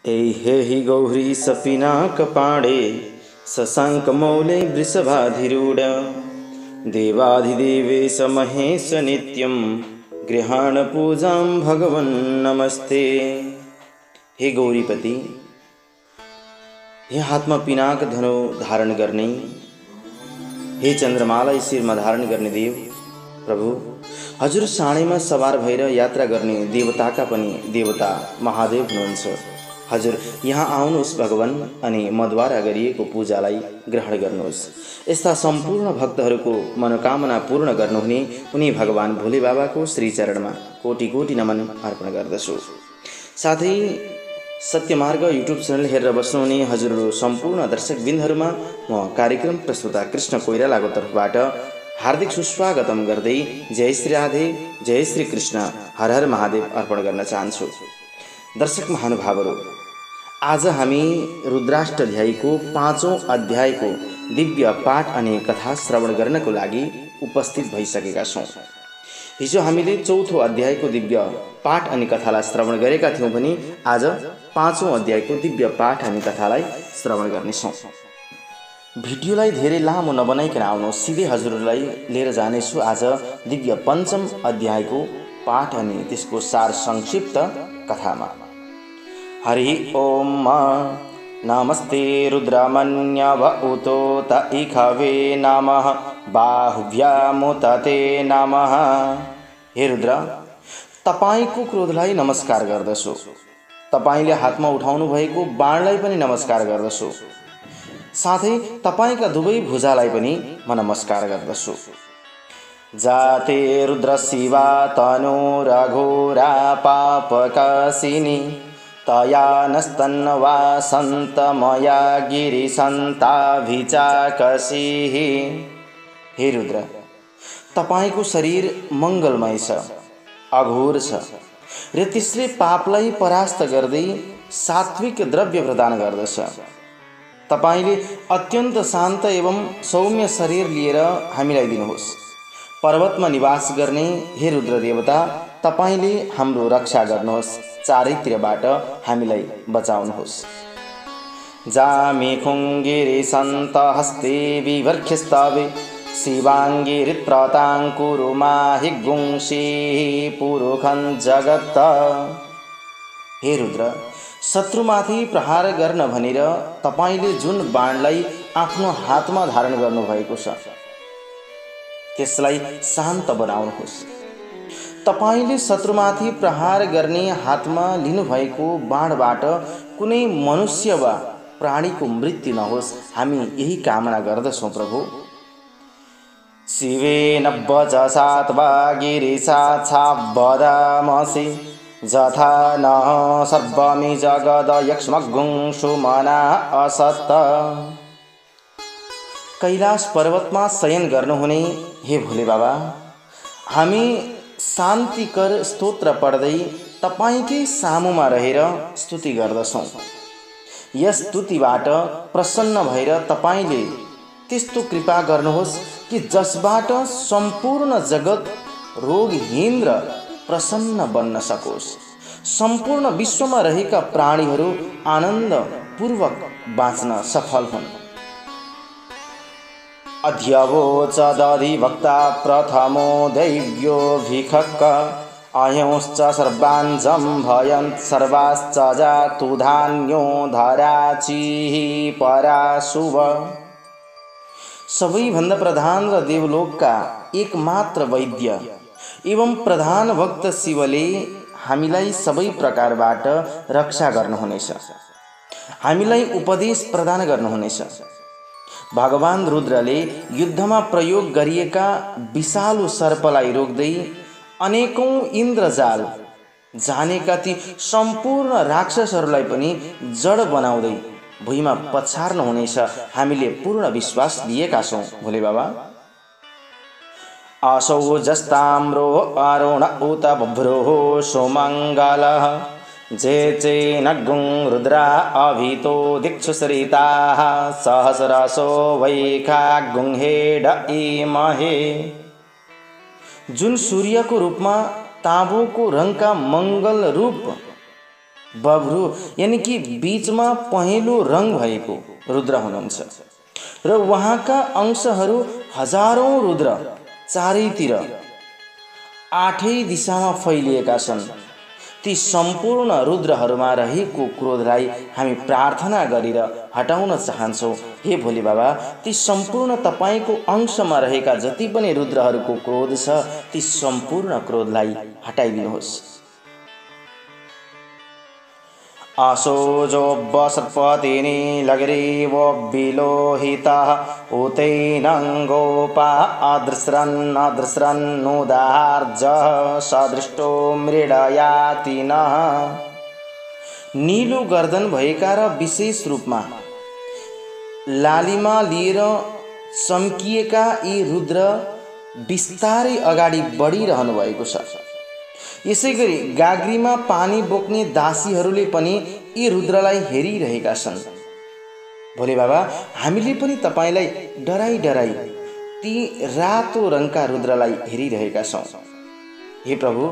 ऐहि गौरी सपिनाकपाणे शशाङ्कमौले वृषभाधिरूढ देवाधिदेवेश महेश नित्यं गृहाण पूजां भगवन् नमस्ते। हे गौरीपति, हे हातमा पिनाक धनु धारण गर्ने, हे चन्द्रमालाई शिरमा धारण गर्ने देव प्रभु, हजुर साँडैमा सवार भएर यात्रा गर्ने देवताका पनि देवता महादेव हुनुहुन्छ। हजुर यहाँ आउनुहोस् भगवान, अनि मद्वारा गरिएको पूजालाई ग्रहण गर्नुहोस्। यस्ता सम्पूर्ण भक्तहरूको मनोकामना पूर्ण गर्नुहुने उनी भगवान भोले बाबाको श्री चरणमा कोटि कोटि नमन अर्पण गर्दछु। साथै सत्यमार्ग युट्युब च्यानल हेरेर बस्नुहुने हजुर सम्पूर्ण दर्शकबिन्दहरूमा म कार्यक्रम प्रस्तुता कृष्ण कोइरालाको तर्फबाट हार्दिक सुस्वागतम गर्दै जय श्री राधे, जय श्री कृष्ण, हर हर महादेव अर्पण गर्न चाहन्छु। दर्शक महानुभावहरू, आज हामी रुद्राष्टध्यायीको 5औं अध्यायको दिव्य पाठ अनि कथा श्रवण गर्नको लागि उपस्थित भइसकेका छौँ। हिजो हामीले 4औं अध्यायको दिव्य पाठ अनि कथालाई श्रवण गरेका थियौँ भने आज 5औं अध्यायको दिव्य पाठ अनि कथालाई श्रवण गर्नेछौँ। भिडियोलाई धेरै लामो नबनाइकन आउनु, सिधै हजुरलाई लिएर जानेछु आज दिव्य 5औं अध्यायको पाठ अनि त्यसको सार संक्षिप्त कथामा। हरि ओम नमस्ते रुद्रमन्यव उतो त इखवे नमः बाहुव्यामुत ते नमः। हे रुद्र, तपाईको क्रोधलाई नमस्कार गर्दछु, तपाईले हातमा उठाउनु भएको बाणलाई पनि नमस्कार गर्दछु, साथै तपाईका दुवै भुजालाई पनि म नमस्कार गर्दछु। जाते रुद्र शिवा तनु रघोरा पापकसिनी तया नस्तन्वा सन्त मया गिरिसन्ताभिचाकसिः। हे रुद्र, तपाईको शरीर मङ्गलमय छ, अघोर छ र त्यसले पापलाई परास्त गर्दै सात्विक द्रव्य प्रदान गर्दछ। तपाईले अत्यन्त शान्त एवं सौम्य शरीर लिएर हामीलाई दिनुहोस्। पर्वतमा निवास गर्ने हे रुद्र देवता, तपाईले हाम्रो रक्षा गर्नुहोस्, चारैतिरबाट हामीलाई बचाउनुहोस्। जामेखुङ्गिरि सन्त हस्ते विवर्ख्यस्तवे शिवाङ्गिरित्रताङ्कुरु माहि गुंसि पुरुखं जगत्। हे रुद्र, शत्रुमाथि प्रहार गर्न भनेर तपाईले जुन बाणलाई आफ्नो हातमा धारण गर्नुभएको छ त्यसलाई शान्त बनाउनुहोस्। तपाईले शत्रुमाथि प्रहार गर्ने हातमा लिनुभएको बाणबाट कुनै मनुष्य वा प्राणीको मृत्यु नहोस्, हामी यही कामना गर्दछौँ प्रभु। शिवेन वचसा वा गिरिसाक्षावदामसि जथा न सर्वमि जगद यक्ष्मगुंसु मना असत्। कैलाश पर्वतमा शयन गर्नुहुने हे भोले बाबा, हामी शान्तिकर स्तोत्र पढ्दै तपाईकै सामुमा रहेर स्तुति गर्दछौँ। यस स्तुतिबाट प्रसन्न भएर तपाईले त्यस्तो कृपा गर्नुहोस् कि जसबाट सम्पूर्ण जगत रोगहीन र प्रसन्न बन्न सकोस्, सम्पूर्ण विश्वमा रहेका प्राणीहरू आनन्दपूर्वक बाँच्न सफल हुन्। अध्यवोचदधिवक्ता प्रथमो दैव्यो भिखक्क अयंश्च सर्वान् जम्भयन् सर्वाश्च जातु धान्यो धराचिः पराशुव। सबैभन्दा प्रधान र देवलोकका एकमात्र वैद्य एवं प्रधान भक्त शिवले हामीलाई सबै प्रकारबाट रक्षा गर्नुहुनेछ, हामीलाई उपदेश प्रदान गर्नुहुनेछ। भगवान रुद्रले युद्धमा प्रयोग गरिएका विषालु सर्पलाई रोक्दै अनेकौं इन्द्रजाल जानेका ती सम्पूर्ण राक्षसहरूलाई पनि जड बनाउँदै भुइँमा पछार्नुहुनेछ, हामीले पूर्ण विश्वास लिएका छौँ भोले बाबा। असौ जस्ताम्रो अरुण उत बभ्रोः सुमङ्गलः जे चेनगुं रुद्रा अभितो दिक्षुसरिताः सहस्रशो वैखागुंहेड इमहे। जुन सूर्यको रूपमा ताँबुको रङका मङ्गल रूप बब्रु यानि कि बीचमा पहेँलो रङ भएको रुद्र हुनुहुन्छ र उहाँका अंशहरू हजारौं रुद्र चारैतिर आठै दिशामा फैलिएका छन्। ती सम्पूर्ण रुद्रहरूमा रहेको क्रोधलाई हामी प्रार्थना गरेर हटाउन चाहन्छौँ। हे भोले बाबा, ती सम्पूर्ण तपाईँको अंशमा रहेका जति पनि रुद्रहरूको क्रोध छ ती सम्पूर्ण क्रोधलाई हटाइदिनुहोस्। असोजो सर्पतिनी लगरीव विलोहितः उतैनङ्गोपा अदृश्रन् अदृश्रन्नुदार्जः सदृष्टो मृडयातिनः। नीलो गर्दन भएका र विशेष रूपमा लालिमा लिएर चम्किएका यी रुद्र बिस्तारै अगाडि बढिरहनु भएको छ। यसैगरी गाग्रीमा पानी बोक्ने दासीहरूले पनि यी रुद्रलाई हेरिरहेका छन्। भोले बाबा, हामीले पनि तपाईलाई डराई डराई ती रातो रङका रुद्रलाई हेरिरहेका छौँ। हे प्रभु,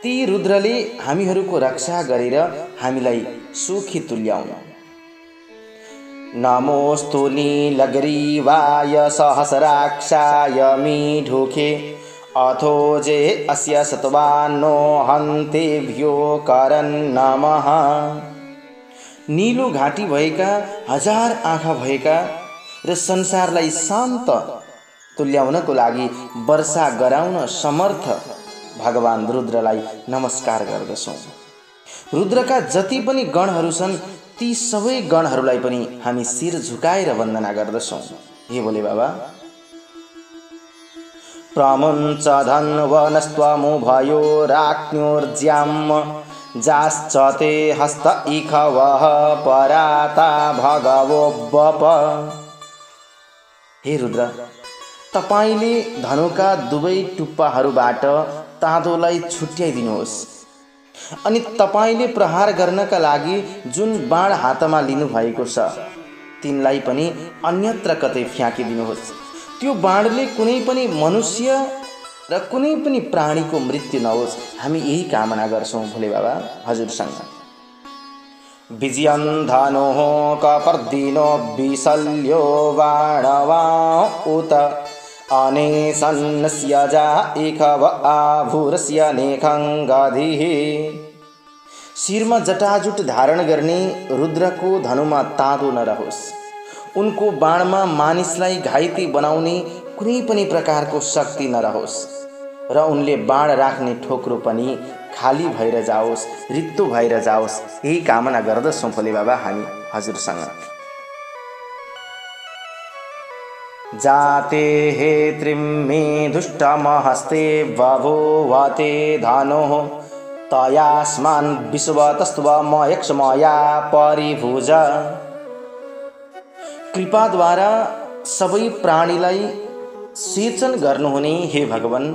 ती रुद्रले हामीहरूको रक्षा गरेर हामीलाई सुखी तुल्याउनु। नमोस्तु नीलग्रीवाय सहस्राक्षाय मीढुखे अथोजे अस्य सत्वान्नो हन्तेभ्यो करन् नमः। नीलो घाटी भएका, हजार आँखा भएका र संसारलाई शान्त तुल्याउनको लागि वर्षा गराउन समर्थ भगवान रुद्रलाई नमस्कार गर्दछौँ। रुद्रका जति पनि गणहरू छन् ती सबै गणहरूलाई पनि हामी शिर झुकाएर वन्दना गर्दछौँ। हे भोले बाबा, प्रमुञ्च धन्वनस्त्वमुभयो राज्ञोर्ज्याम् जाश्च ते हस्त इखवः पराता भगवो बप। हे रुद्र, तपाईले धनुका दुवै टुप्पाहरूबाट ताँदोलाई छुट्याइदिनुहोस् अनि तपाईले प्रहार गर्नका लागि जुन बाण हातमा लिनुभएको छ तिनलाई पनि अन्यत्र कतै फ्याँकिदिनुहोस्। त्यो बाणले कुनै पनि मनुष्य र कुनै पनि प्राणीको मृत्यु नहोस्। हामी यही कामना गर्छौँ भोले बाबा हजुरसँग। विजयन् धनुः कपर्दिनो विशल्यो बाणवा उत अनेशन्नस्य जा इखव आभुरस्य नेखङ्गधिः। शिरमा जटाजुट धारण गर्ने रुद्रको धनुमा ताँदो नरहोस्। उनको बाणमा मानिसलाई घाइते बनाउने कुनै पनि प्रकारको शक्ति नरहोस् र उनले बाण राख्ने ठोक्रो पनि खाली भएर जाओस्, रित्तो भएर जाओस्। यही कामना गर्दछौँ भोले बाबा हामी हजुरसँग। जाते हे त्रिम्मे दुष्टमहस्ते बभूवते धनुः तयास्मान् विश्वतस्त्वमयक्ष्मया परिभुज। कृपाद्वारा सबै प्राणीलाई सिंचन गर्नुहुने हे भगवान,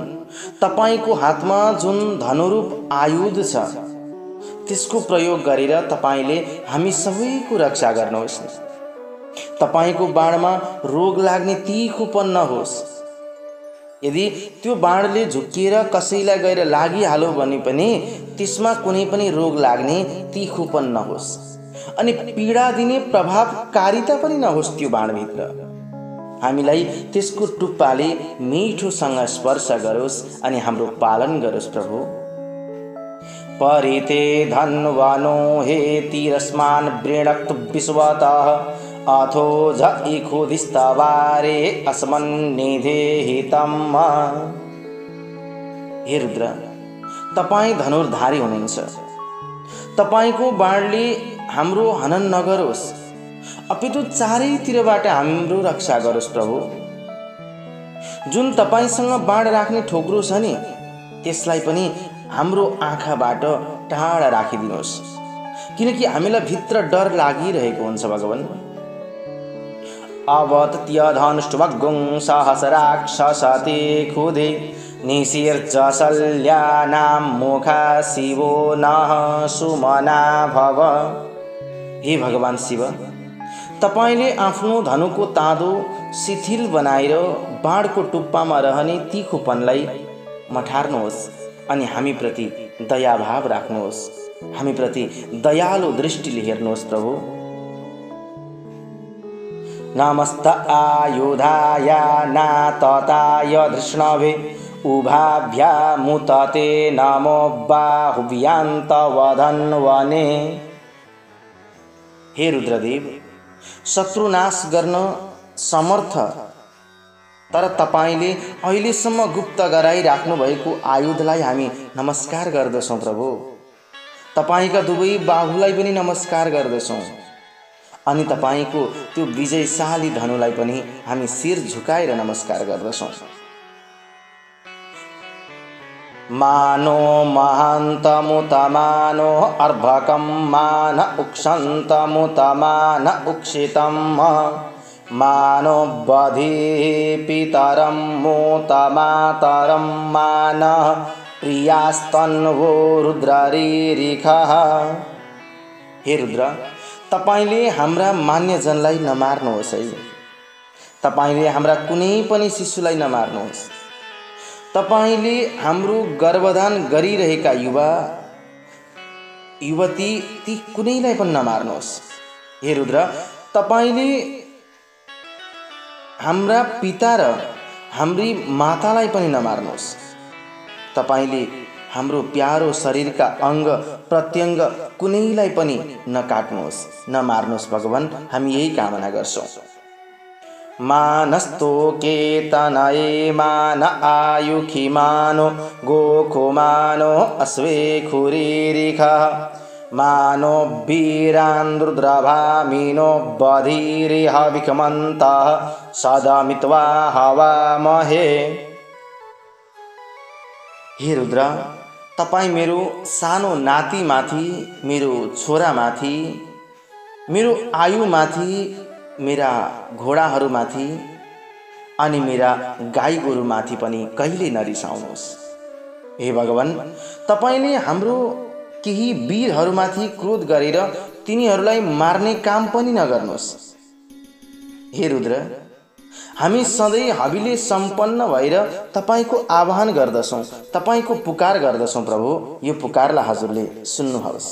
तपाईको हातमा जुन धनुरूप आयुध छ त्यसको प्रयोग गरेर तपाईले हामी सबैको रक्षा गर्नुहोस्। तपाईको बाणमा रोग लाग्ने तीखोपन नहोस्। यदि त्यो बाणले झुक्किएर कसैलाई गएर लागिहाल्यो भने पनि त्यसमा कुनै पनि रोग लाग्ने तीखोपन नहोस् अनि पीडा दिने प्रभावकारिता पनि नहोस् त्यो बाणभित्र। हामीलाई त्यसको टुप्पाले मिठोसँग स्पर्श गरोस् अनि हाम्रो पालन गरोस् प्रभु। परिते धन्वनो हे तिरस्मान् वृणक्तु विश्वतः अथो झ इखुदिस्तवारे अस्मन्निधे हितम्। हे रुद्र, तपाईँ धनुर्धारी हुनुहुन्छ। तपाईको बाणले हाम्रो हनन नगरोस् अपितु चारैतिरबाट हाम्रो रक्षा गरोस् प्रभु। जुन तपाईसँग बाण राख्ने ठोक्रो छ नि त्यसलाई पनि हाम्रो आँखाबाट टाढा राखिदिनुहोस्, किनकि हामीलाई भित्र डर लागिरहेको हुन्छ भगवान। अवतत्यधनुष्टुभग्गुं सहस्राक्षसते खुदे निशीर्जशल्यानां मुखा शिवो नः सुमना भव। हे भगवान शिव, तपाईले आफ्नो धनुको ताँदो शिथिल बनाएर बाणको टुप्पामा रहने तीखोपनलाई मठार्नुहोस् अनि हामीप्रति दयाभाव राख्नुहोस्। हामीप्रति दयालु दृष्टिले हेर्नुहोस् प्रभु। नमस्त आयुधाय नातताय धृष्णवे उभाभ्यामुतते नमो बाहुभ्यान्तवधन्वने। हे रुद्रदेव, शत्रुनाश गर्न समर्थ तर तपाईले अहिलेसम्म गुप्त गराइराख्नु भएको आयुधलाई हामी नमस्कार गर्दछौँ प्रभु। तपाईका दुवै बाहुलाई पनि नमस्कार गर्दछौँ अनि तपाईको त्यो विजयशाली धनुलाई पनि हामी शिर झुकाएर नमस्कार गर्दछौँ। मानो महान्तमुत मानो अर्भकं मान उक्षन्तमुत मान उक्षितं मानो बधि पितरं मूत मातरं मान प्रियास्तन्वो रुद्ररीरिखः। हे रुद्र, तपाईले हाम्रा मान्यजनलाई नमार्नुहोस् है। तपाईले हाम्रा कुनै पनि शिशुलाई नमार्नुहोस्। तपाईले हाम्रो गर्भधान गरिरहेका युवा युवती ती कुनैलाई पनि नमार्नुहोस्। हे रुद्र, तपाईले हाम्रा पिता र हाम्री मातालाई पनि नमार्नुहोस्। तपाईले हाम्रो प्यारो शरीरका अंग प्रत्यंग कुनैलाई पनि नकाट्नुहोस्, नमार्नुहोस् भगवान, हामी यही कामना गर्छौं। मानस्तो केतनये मान आयुखि मानो गोखो मानो अश्वे खुरीरिखः मानो वीरान् रुद्रभामिनो बधिरिह विकमन्तः सदमित्वा हवामहे। हे रुद्र, तपाई मेरो सानो नातिमाथि, मेरो छोरामाथि, मेरो आयुमाथि, मेरा घोडाहरूमाथि अनि मेरा गाई गोरुमाथि पनि कहिले नरिसाउनुहोस्। हे भगवान, तपाईले हाम्रो केही वीरहरूमाथि क्रोध गरेर तिनीहरूलाई मार्ने काम पनि नगर्नुहोस्। हे रुद्र, हामी सधैँ हविले सम्पन्न भएर तपाईको आह्वान गर्दछौं, तपाईको पुकार गर्दछौं प्रभु। यो पुकारलाई हजुरले सुन्नुहोस्।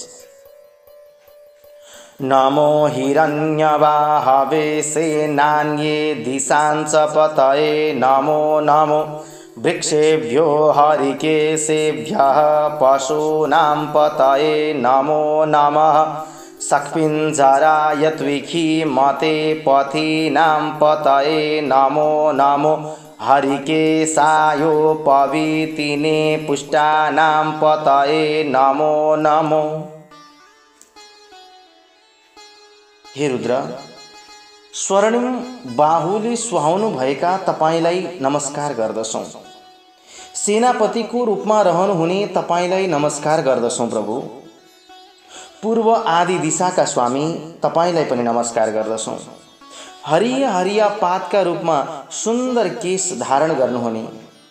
नमो हिरण्यवाहवे सेनान्ये दिशांच पतये नमो नमो वृक्षेभ्यो हरिकेशेभ्यः पशूनां पतये नमो नमः सक्पिञ्जराय त्विखि मते पथीनां पतये नमो नमो हरिकेशायोपवीतिने पुष्टानां पतये नमो नमो। हे रुद्र, स्वर्णिम बाहुले सुहाउनु भएका तपाईलाई नमस्कार गर्दछौं। सेनापतिको रूपमा रहनुहुने तपाईलाई नमस्कार गर्दछौं प्रभु। पूर्व आदि दिशाका स्वामी तपाईलाई पनि नमस्कार गर्दछौं। हरिया हरिया पातका रूपमा सुन्दर केश धारण गर्नुहुने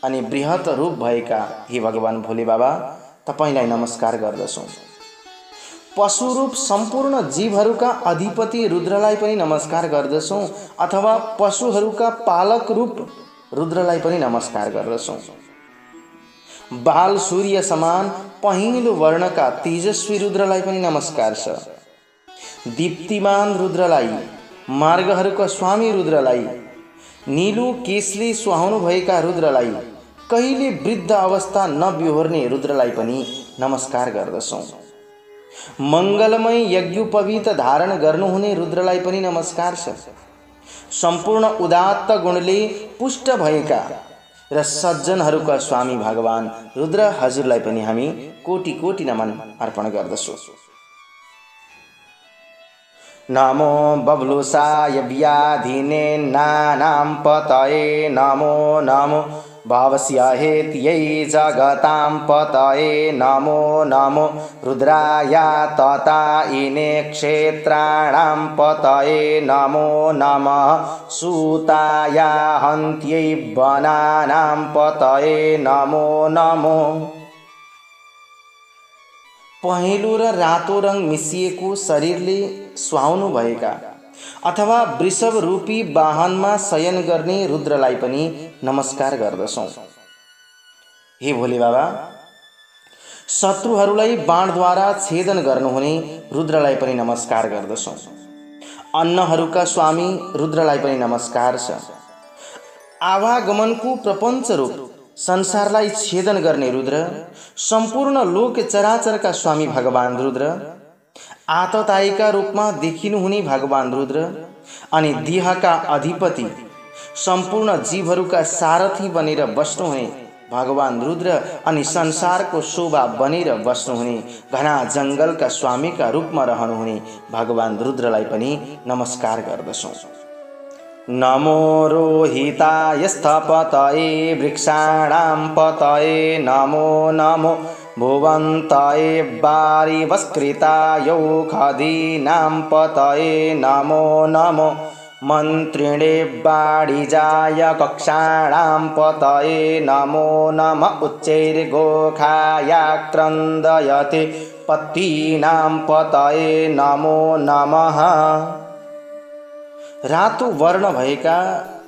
अनि बृहत रूप भएका हे भगवान भोले बाबा तपाईलाई नमस्कार गर्दछौं। पशुरूप सम्पूर्ण जीवहरूका अधिपति रुद्रलाई पनि नमस्कार गर्दछौं अथवा पशुहरूका पालक रूप रुद्रलाई पनि नमस्कार गर्दछौं। बाल सूर्य समान पहेँलो वर्णका तेजस्वी रुद्रलाई पनि नमस्कार छ। दीप्तिमान रुद्रलाई, मार्गहरूका स्वामी रुद्रलाई, नीलो केशले सुहाउनु भएका रुद्रलाई, कहिले वृद्ध अवस्था नबिहोर्ने रुद्रलाई पनि नमस्कार गर्दछौं। मंगलमय यज्ञोपवीत धारण गर्नुहुने रुद्रलाई पनि नमस्कार छ। सम्पूर्ण उदात्त गुणले पुष्ट भएका र सज्जनहरूका स्वामी भगवान रुद्र हजुरलाई पनि हामी कोटि कोटि नमन अर्पण गर्दछौं। नमो बबलुसाय व्याधिने नानां पतये नमो नमो भावस्य हेत्यै जगतां पतये नमो नमो रुद्राय ततायिने क्षेत्राणां पतये नमो नमः सूताय हन्त्यै वनानां पतये नमो नमो। पहेँलो र रातो रंग मिसिएको शरीरले सुहाउनु भएका अथवा वृषभ रूपी वाहनमा शयन गर्ने रुद्रलाई पनि नमस्कार गर्दछौं। हे भोले बाबा, शत्रुहरूलाई बाणद्वारा छेदन गर्नुहुने रुद्रलाई पनि नमस्कार गर्दछौँ। अन्नहरूका स्वामी रुद्रलाई पनि नमस्कार छ। आवागमनको प्रपञ्च रूप संसारलाई छेदन गर्ने रुद्र, सम्पूर्ण लोक चराचरका स्वामी भगवान रुद्र, आततायीका रूपमा देखिनुहुने भगवान रुद्र अनि देहका अधिपति, सम्पूर्ण जीवहरूका सारथी बनेर बस्नुहुने भगवान रुद्र अनि संसारको शोभा बनेर बस्नुहुने घना जङ्गलका स्वामीका रूपमा रहनुहुने भगवान रुद्रलाई पनि नमस्कार गर्दछौँ। नमो रोहिताय स्थपतये वृक्षाणां पतये नमो नमो भुवन्तये वारिवस्कृताय खदीनां पतये नमो नमो मन्त्रिणे वाणिजाय कक्षाणां पतये नमो नम उच्चैर्घोषायाक्रन्दयते पत्तीनां पतये नमो नमः। रातो वर्ण भएका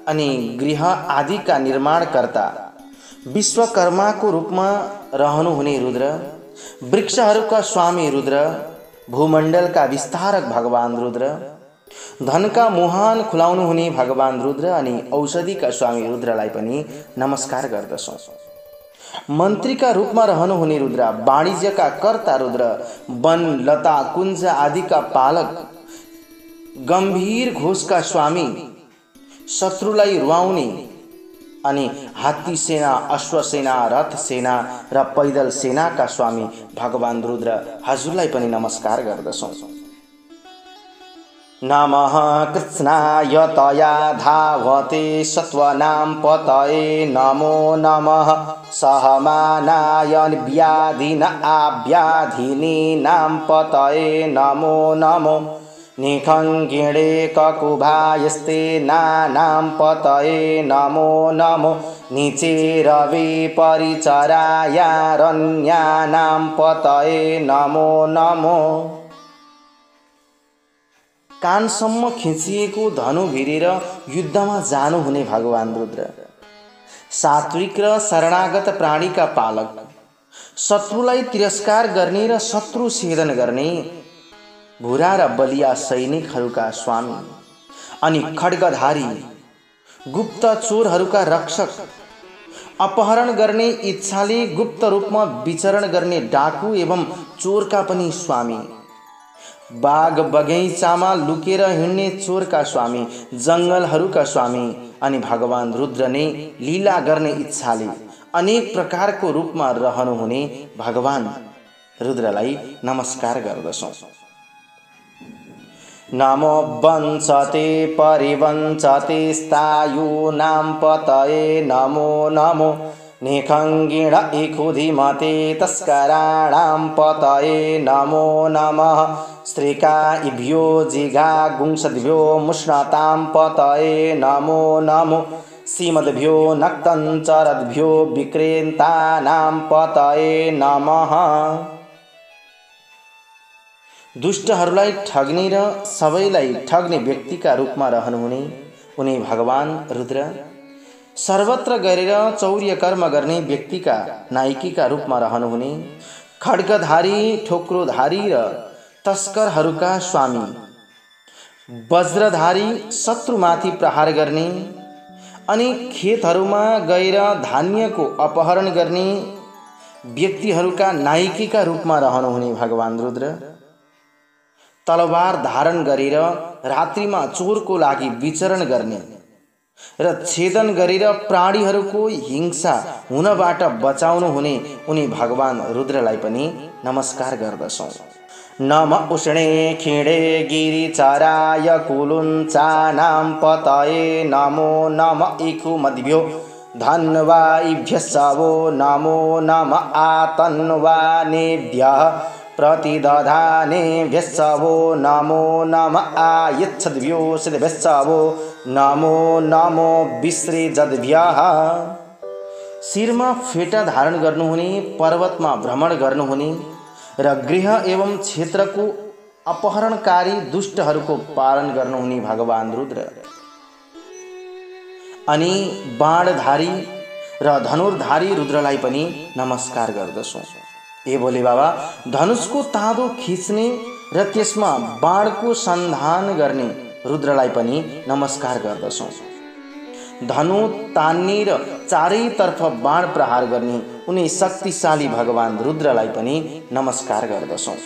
अनि गृह आदिका निर्माणकर्ता विश्वकर्माको रूपमा रहनुहुने रुद्र, वृक्षहरूका स्वामी रुद्र, भूमण्डलका विस्तारक भगवान रुद्र, धनका मुहान खुलाउनुहुने भगवान रुद्र अनि औषधिका स्वामी रुद्रलाई पनि नमस्कार गर्दछौँ। मन्त्रीका रूपमा रहनुहुने रुद्र, वाणिज्यका कर्ता रुद्र, वन लता कुञ्ज आदिका पालक, गम्भीर घोषका स्वामी, शत्रुलाई रुवाउने अनि हात्ती सेना, अश्व सेना, रथ सेना र पैदल सेनाका स्वामी भगवान रुद्र हजुरलाई पनि नमस्कार गर्दछौँ। नमः कृष्णाय तया धावते सत्वनां पतये नमो नमः सहमानाय व्याधिन आव्याधिनीनां पतये नमो नमो निखङ्गिणे ककुभायस्ते नानां पतये नमो नमो निचेरवे परिचरायारण्यानां पतये नमो नमो। कानसम्म खिचिएको धनु भिरेर युद्धमा जानुहुने भगवान रुद्र, सात्विक र शरणागत प्राणीका पालक, शत्रुलाई तिरस्कार गर्ने र शत्रु छेदन गर्ने भुरा र बलिया सैनिकहरूका स्वामी अनि खड्गधारी गुप्त चोरहरूका रक्षक, अपहरण गर्ने इच्छाले गुप्त रूपमा विचरण गर्ने डाकु एवं चोरका पनि स्वामी, बाग बगैँचामा लुकेर हिँड्ने चोरका स्वामी, जङ्गलहरूका स्वामी अनि भगवान रुद्र नै लीला गर्ने इच्छाले अनेक प्रकारको रूपमा रहनुहुने भगवान रुद्रलाई नमस्कार गर्दछौँ। नमो वंशते परिवंशते स्थायूनां पतये नमो नमो निखङ्गिण इखुधिमते तस्कराणां पतये नमो नमः स्त्रीकाभ्यो जिघागुंसद्भ्यो मुष्णतां पतये नमो नमो सीमद्भ्यो नक्तञ्चरद्भ्यो विक्रेन्तानां पतये नमः। दुष्टहरूलाई ठग्ने र सबैलाई ठग्ने व्यक्तिका रूपमा रहनुहुने उनी भगवान रुद्र, सर्वत्र गरेर चौर्य कर्म गर्ने व्यक्तिका नायकीका रूपमा रहनुहुने खड्गधारी, ठोक्रोधारी र तस्करहरूका स्वामी, वज्रधारी, शत्रुमाथि प्रहार गर्ने अनि खेतहरूमा गएर धान्यको अपहरण गर्ने व्यक्तिहरूका नायकीका रूपमा रहनुहुने भगवान रुद्र, तलवार धारण गरेर रात्रिमा चोरको लागि विचरण गर्ने र छेदन गरेर प्राणीहरूको हिंसा हुनबाट बचाउनु हुने उनी भगवान रुद्रलाई पनि नमस्कार गर्दछौँ। नम उष्णे खिडे गिरिचराय कुलुञ्चानां पतये नमो नम इखुमद्भ्यो धन्वाइभ्यस्सवो नमो नम आतन्वानेभ्यः प्रतिदधानेभ्यस्सवो नमो नम आयच्छद्भ्यो सिद्धभ्यस्सवो नमो नमो विसृजद्भ्यः। शिरमा फेटा धारण गर्नुहुने, पर्वतमा भ्रमण गर्नुहुने र गृह एवं क्षेत्रको अपहरणकारी दुष्टहरूको पालन गर्नुहुने भगवान रुद्र अनि बाणधारी र धनुर्धारी रुद्रलाई पनि नमस्कार गर्दछौँ। ए भोले बाबा, धनुषको ताँदो खिच्ने र त्यसमा बाणको सन्धान गर्ने रुद्रलाई पनि नमस्कार गर्दछौँ। धनु तान्ने र चारैतर्फ बाण प्रहार गर्ने उनी शक्तिशाली भगवान रुद्रलाई पनि नमस्कार गर्दछौँ।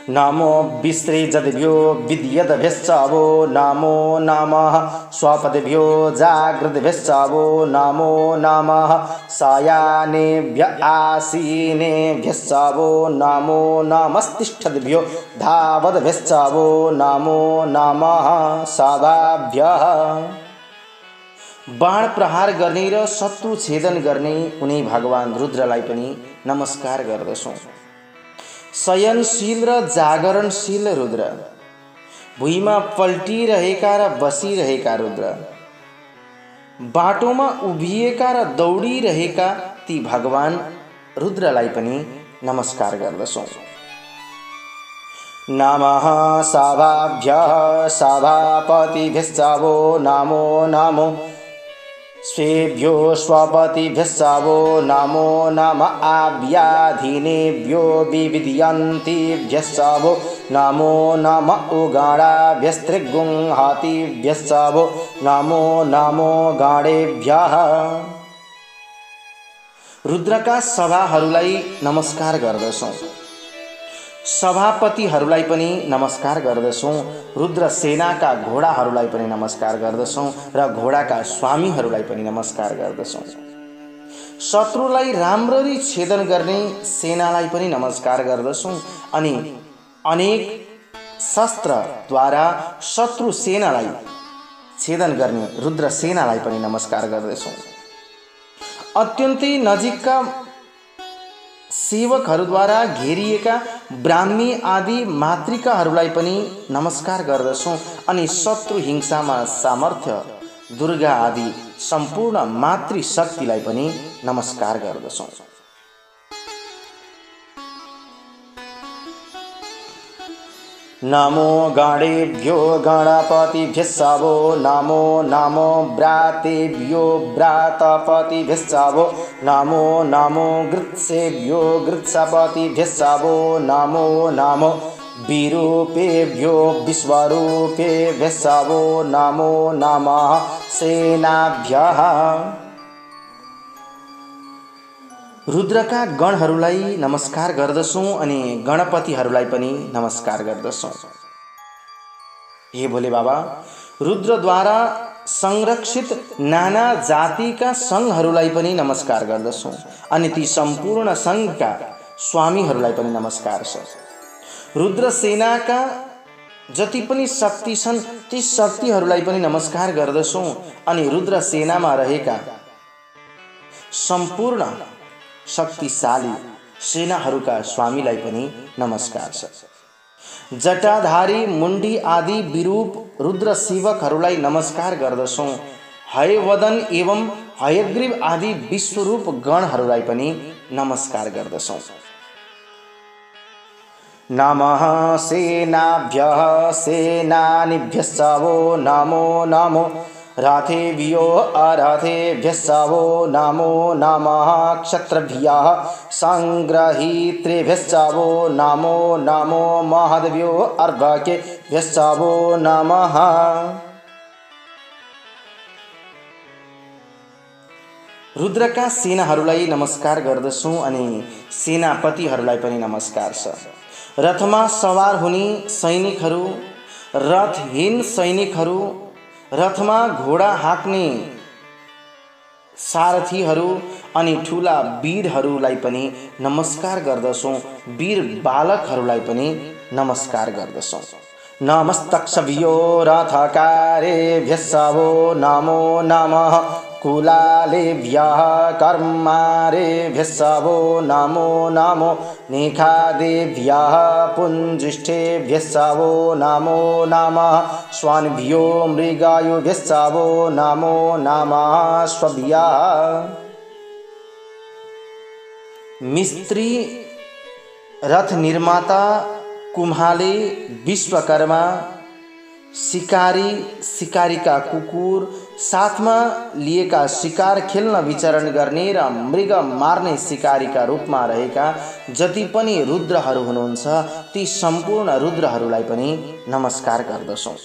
नमो विसृजद्भ्यो विद्यद्भ्यश्चवो नमो नमः स्वपद्भ्यो जागृद्भ्यश्चवो नमो नमः शयानेभ्य आसीनेभ्यश्चवो नमो नमस्तिष्ठद्भ्यो धावद्भ्यश्चवो नमो नमः सभाभ्यः। बाण प्रहार गर्ने र शत्रु छेदन गर्ने उनी भगवान रुद्रलाई पनि नमस्कार गर्दछौँ। शयनशील र जागरणशील रुद्र, भुइँमा पल्टिरहेका र बसिरहेका रुद्र, बाटोमा उभिएका र दौडिरहेका ती भगवान रुद्रलाई पनि नमस्कार गर्दछौँ। नमः सभाभ्यः सभापतिभ्यश्चवो नमो नमो स्वेभ्यो स्वपतिभ्यश्चवो नमो नमः आव्याधिनेभ्यो विविधयन्तीभ्यश्चवो नमो नमः उगाणाभ्यस्त्रिगुंहतीभ्यश्चवो नमो नमो गाणेभ्यः। रुद्रका सभाहरूलाई नमस्कार गर्दछौँ। सभापतिहरूलाई पनि नमस्कार गर्दछौँ। रुद्र सेनाका घोडाहरूलाई पनि नमस्कार गर्दछौँ र घोडाका स्वामीहरूलाई पनि नमस्कार गर्दछौँ। शत्रुलाई राम्ररी छेदन गर्ने सेनालाई पनि नमस्कार गर्दछौँ अनि अनेक शस्त्रद्वारा शत्रु सेनालाई छेदन गर्ने रुद्र सेनालाई पनि नमस्कार गर्दछौँ। अत्यन्तै नजिकका सेवकहरूद्वारा घेरिएका ब्राह्मी आदि मातृकाहरूलाई पनि नमस्कार गर्दछौँ अनि शत्रु हिंसामा सामर्थ्य दुर्गा आदि सम्पूर्ण मातृशक्तिलाई पनि नमस्कार गर्दछौँ। नमो गणेभ्यो गणपतिभ्यश्चवो नमो नमो व्रातेभ्यो व्रातपतिभ्यश्चवो नमो नमो गृत्सेभ्यो गृत्सपतिभ्यश्चवो नमो नमो विरूपेभ्यो विश्वरूपेभ्यश्चवो नमो नमः सेनाभ्यः। रुद्रका गणहरूलाई नमस्कार गर्दछौँ अनि गणपतिहरूलाई पनि नमस्कार गर्दछौँ। हे भोले बाबा, रुद्रद्वारा संरक्षित नाना जातिका सङ्घहरूलाई पनि नमस्कार गर्दछौँ अनि ती सम्पूर्ण सङ्घका स्वामीहरूलाई पनि नमस्कार छ। रुद्र सेनाका जति पनि शक्ति छन् ती शक्तिहरूलाई पनि नमस्कार गर्दछौँ अनि रुद्र सेनामा रहेका सम्पूर्ण शक्तिशाली सेनाहरूका स्वामीलाई पनि नमस्कार छ। जटाधारी मुण्डी आदि विरूप रुद्र सेवकहरूलाई नमस्कार गर्दछौँ। हयवदन एवं हयग्रीव आदि विश्वरूप गणहरूलाई पनि नमस्कार गर्दछौँ। नमः सेनाभ्यः सेनानीभ्यश्चवो नमो नमो रथेभ्यो अरथेभ्यश्चवो नमो नमः क्षत्रभ्यः संग्रहीतृभ्यश्चवो नमो नमो महद्भ्यो अर्भकेभ्यश्चवो नमः। रुद्रका सेनाहरूलाई नमस्कार गर्दछौँ अनि सेनापतिहरूलाई पनि नमस्कार छ। रथमा सवार हुने सैनिकहरू, रथहीन सैनिकहरू, रथमा घोडा हाँक्ने सारथीहरू अनि ठुला वीरहरूलाई पनि नमस्कार गर्दछौँ। वीर बालकहरूलाई पनि नमस्कार गर्दछौँ। नमस्तक्षभ्यो रथकारेभ्यश्चवो नमो नमः कुलालेभ्यः कर्मारेभ्यश्चवो नमो नमो निखादेभ्यः पुञ्जिष्ठेभ्यश्चवो नमो नमः स्वानभ्यो मृगायुभ्यश्चवो नमो नमः स्वभ्यः। मिस्त्री, रथ निर्माता, कुम्हाले, विश्वकर्मा, शिकारीका कुकुर, साथमा लिएका शिकार खेल्न विचरण गर्ने र मृग मार्ने शिकारीका रूपमा रहेका जति पनि रुद्रहरू हुनुहुन्छ ती सम्पूर्ण रुद्रहरूलाई पनि नमस्कार गर्दछौँ।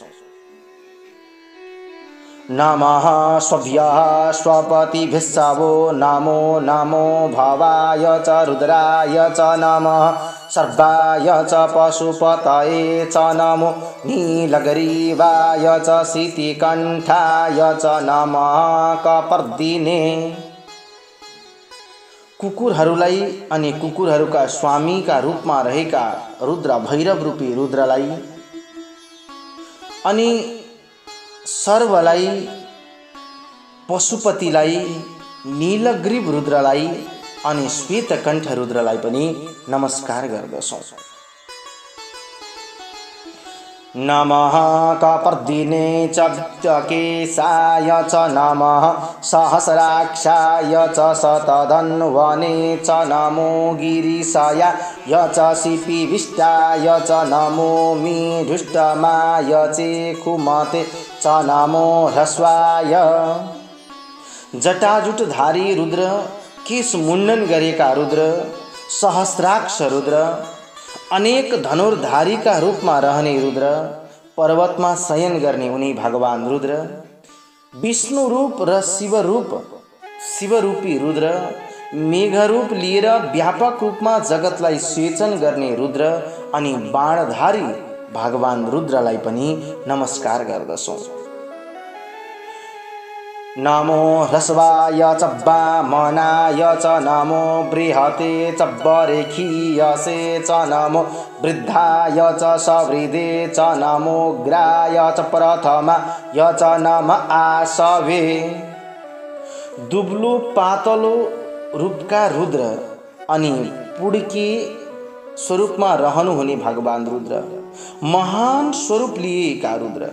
नमः स्वभ्यः स्वपतिभिस्सवो नमो नमो भवाय च रुद्राय च नमः सर्वाय च पशुपतये च नमो नीलग्रीवाय च शीतिकण्ठाय च नमः कपर्दिने। कुकुरहरूलाई अनि कुकुरहरूका स्वामीका रूपमा रहेका रुद्र भैरव रूपी रुद्रलाई अनि सर्वलाई, पशुपतिलाई, नीलग्रीव रुद्रलाई अनि श्वेतकण्ठ रुद्रलाई पनि नमस्कार गर्दछौँ। नमः कपर्दिने च वित्तकेशाय च नमः सहस्राक्षाय च शतधन्वने च नमो गिरिशाय च शिपिविष्टाय च नमो मीढुष्टमाय चेखुमते च नमो ह्रस्वाय। जटाजुटधारी रुद्र, केश मुण्डन गरेका रुद्र, सहस्राक्ष रुद्र, अनेक धनुर्धारीका रूपमा रहने रुद्र, पर्वतमा शयन गर्ने उनी भगवान रुद्र, विष्णु रूप र शिवरूपी रुद्र, मेघरूप लिएर व्यापक रूपमा जगतलाई सिंचन गर्ने रुद्र अनि बाणधारी भगवान रुद्रलाई पनि नमस्कार गर्दछौँ। नमो ह्रस्वाय च वामनाय च नमो बृहते च वरेखीयसे च नमो वृद्धाय च सवृदे च नमो ग्राय च प्रथमाय च नम आसवे। दुब्लो पातलो रूपका रुद्र अनि पुड्की स्वरूपमा रहनुहुने भगवान रुद्र, महान स्वरूप लिएका रुद्र,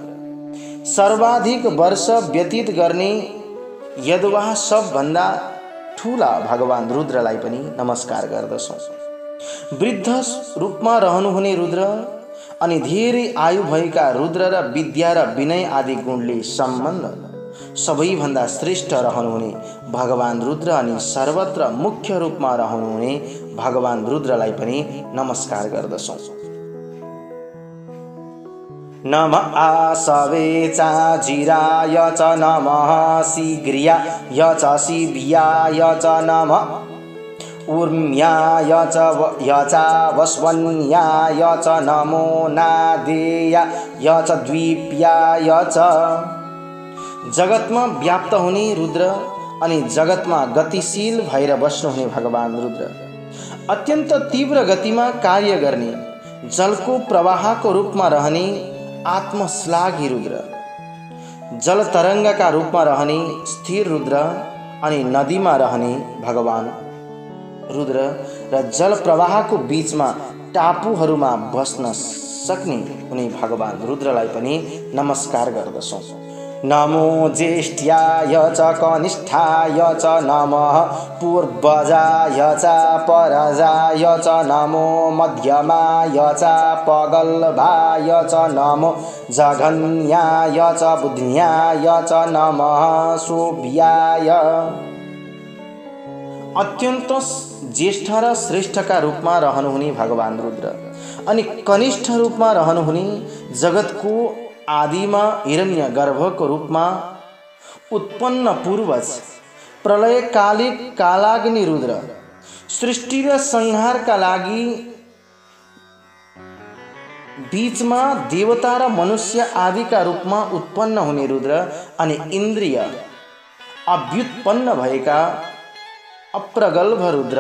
सर्वाधिक वर्ष व्यतीत गर्ने यदुवा सबभन्दा ठुला भगवान रुद्रलाई पनि नमस्कार गर्दछौँ। वृद्ध रूपमा रहनुहुने रुद्र अनि धेरै आयु भएका रुद्र र विद्या र विनय आदि गुणले सम्बन्ध सबैभन्दा श्रेष्ठ रहनुहुने भगवान रुद्र अनि सर्वत्र मुख्य रूपमा रहनुहुने भगवान रुद्रलाई पनि नमस्कार गर्दछौँ। नमः आसवे चाजिराय च नमः शीघ्रियाय च शिव्याय च नमः ऊर्म्याय च वस्वन्याय च नमो नादेयाय च द्वीप्याय च। जगतमा व्याप्त हुने रुद्र अनि जगतमा गतिशील भएर बस्नुहुने भगवान रुद्र, अत्यन्त तीव्र गतिमा कार्य गर्ने, जलको प्रवाहको रूपमा रहने आत्मश्लाघी रुद्र, जल तरङ्गका रूपमा रहने स्थिर रुद्र अनि नदीमा रहने भगवान रुद्र र जल प्रवाहको बीचमा टापुहरूमा बस्न सक्ने उनी भगवान रुद्रलाई पनि नमस्कार गर्दछौँ। नमो ज्येष्ठ्याय च कनिष्ठाय च नमः पूर्वजाय च परजाय च नमो मध्यमाय च पगल्भाय च नमो जघन्याय च बुद्ध्याय च नमः शोभ्याय। अत्यन्त ज्येष्ठ र श्रेष्ठका रूपमा रहनुहुने भगवान रुद्र अनि कनिष्ठ रूपमा रहनुहुने जगतको आदिमा हिरण्य गर्भको रूपमा उत्पन्न पूर्वज प्रलयकालिक कालाग्नि रुद्र, सृष्टि र संहारका लागि बीचमा देवता र मनुष्य आदिका रूपमा उत्पन्न हुने रुद्र अनि इन्द्रिय अभ्युत्पन्न भएका अप्रगल्भ रुद्र,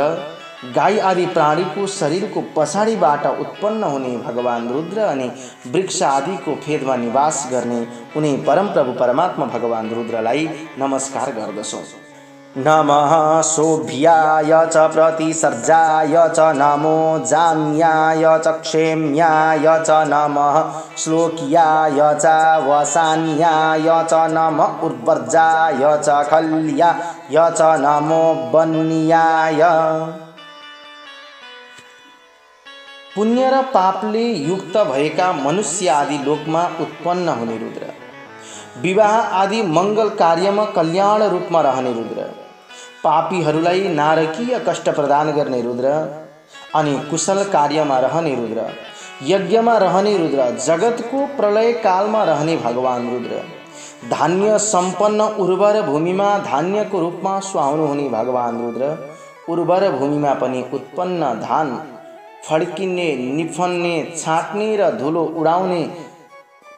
गाई आदि प्राणीको शरीरको पछाडिबाट उत्पन्न हुने भगवान रुद्र अनि वृक्ष आदिको फेदमा निवास गर्ने उनी परमप्रभु परमात्मा भगवान रुद्रलाई नमस्कार गर्दछौँ। नमः शोभ्याय च प्रतिसर्जाय च नमो जाम्याय च क्षेम्याय च नमः श्लोक्याय च वसान्याय च नमः उर्वर्जाय च खल्याय च नमो वन्याय। पुण्य र पापले युक्त भएका मनुष्य आदि लोकमा उत्पन्न हुने रुद्र, विवाह आदि मङ्गल कार्यमा कल्याण रूपमा रहने रुद्र, पापीहरूलाई नारकीय कष्ट प्रदान गर्ने रुद्र अनि कुशल कार्यमा रहने रुद्र, यज्ञमा रहने रुद्र, जगतको प्रलय कालमा रहने भगवान रुद्र, धान्य सम्पन्न उर्वर भूमिमा धान्यको रूपमा सुहाउनु हुने भगवान रुद्र, उर्वर भूमिमा पनि उत्पन्न धान फड्किने, निफन्ने, छाट्ने र धुलो उडाउने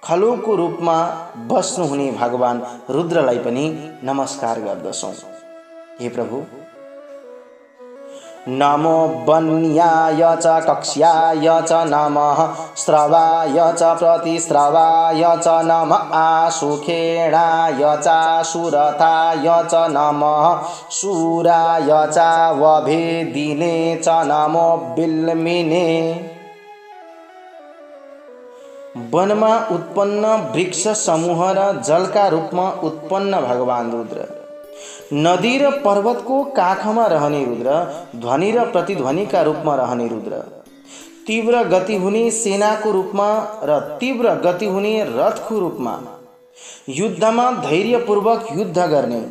खलोको रूपमा बस्नुहुने भगवान रुद्रलाई पनि नमस्कार गर्दछौँ। हे प्रभु, नमो वन्याय च कक्ष्याय च नमः, स्रवाय च प्रतिस्रवाय च नमः, आशुखेणाय च सुरथाय च नमः, शूराय च वभेदिने च नमो बिल्मिने। वनमा उत्पन्न वृक्ष समूह र जलका रूपमा उत्पन्न भगवान रुद्र, नदी र पर्वतको काखमा रहने रुद्र, ध्वनि र प्रतिध्वनिका रूपमा रहने रुद्र, तीव्र गति हुने सेनाको रूपमा र तीव्र गति हुने रथको रूपमा, युद्धमा धैर्यपूर्वक युद्ध गर्ने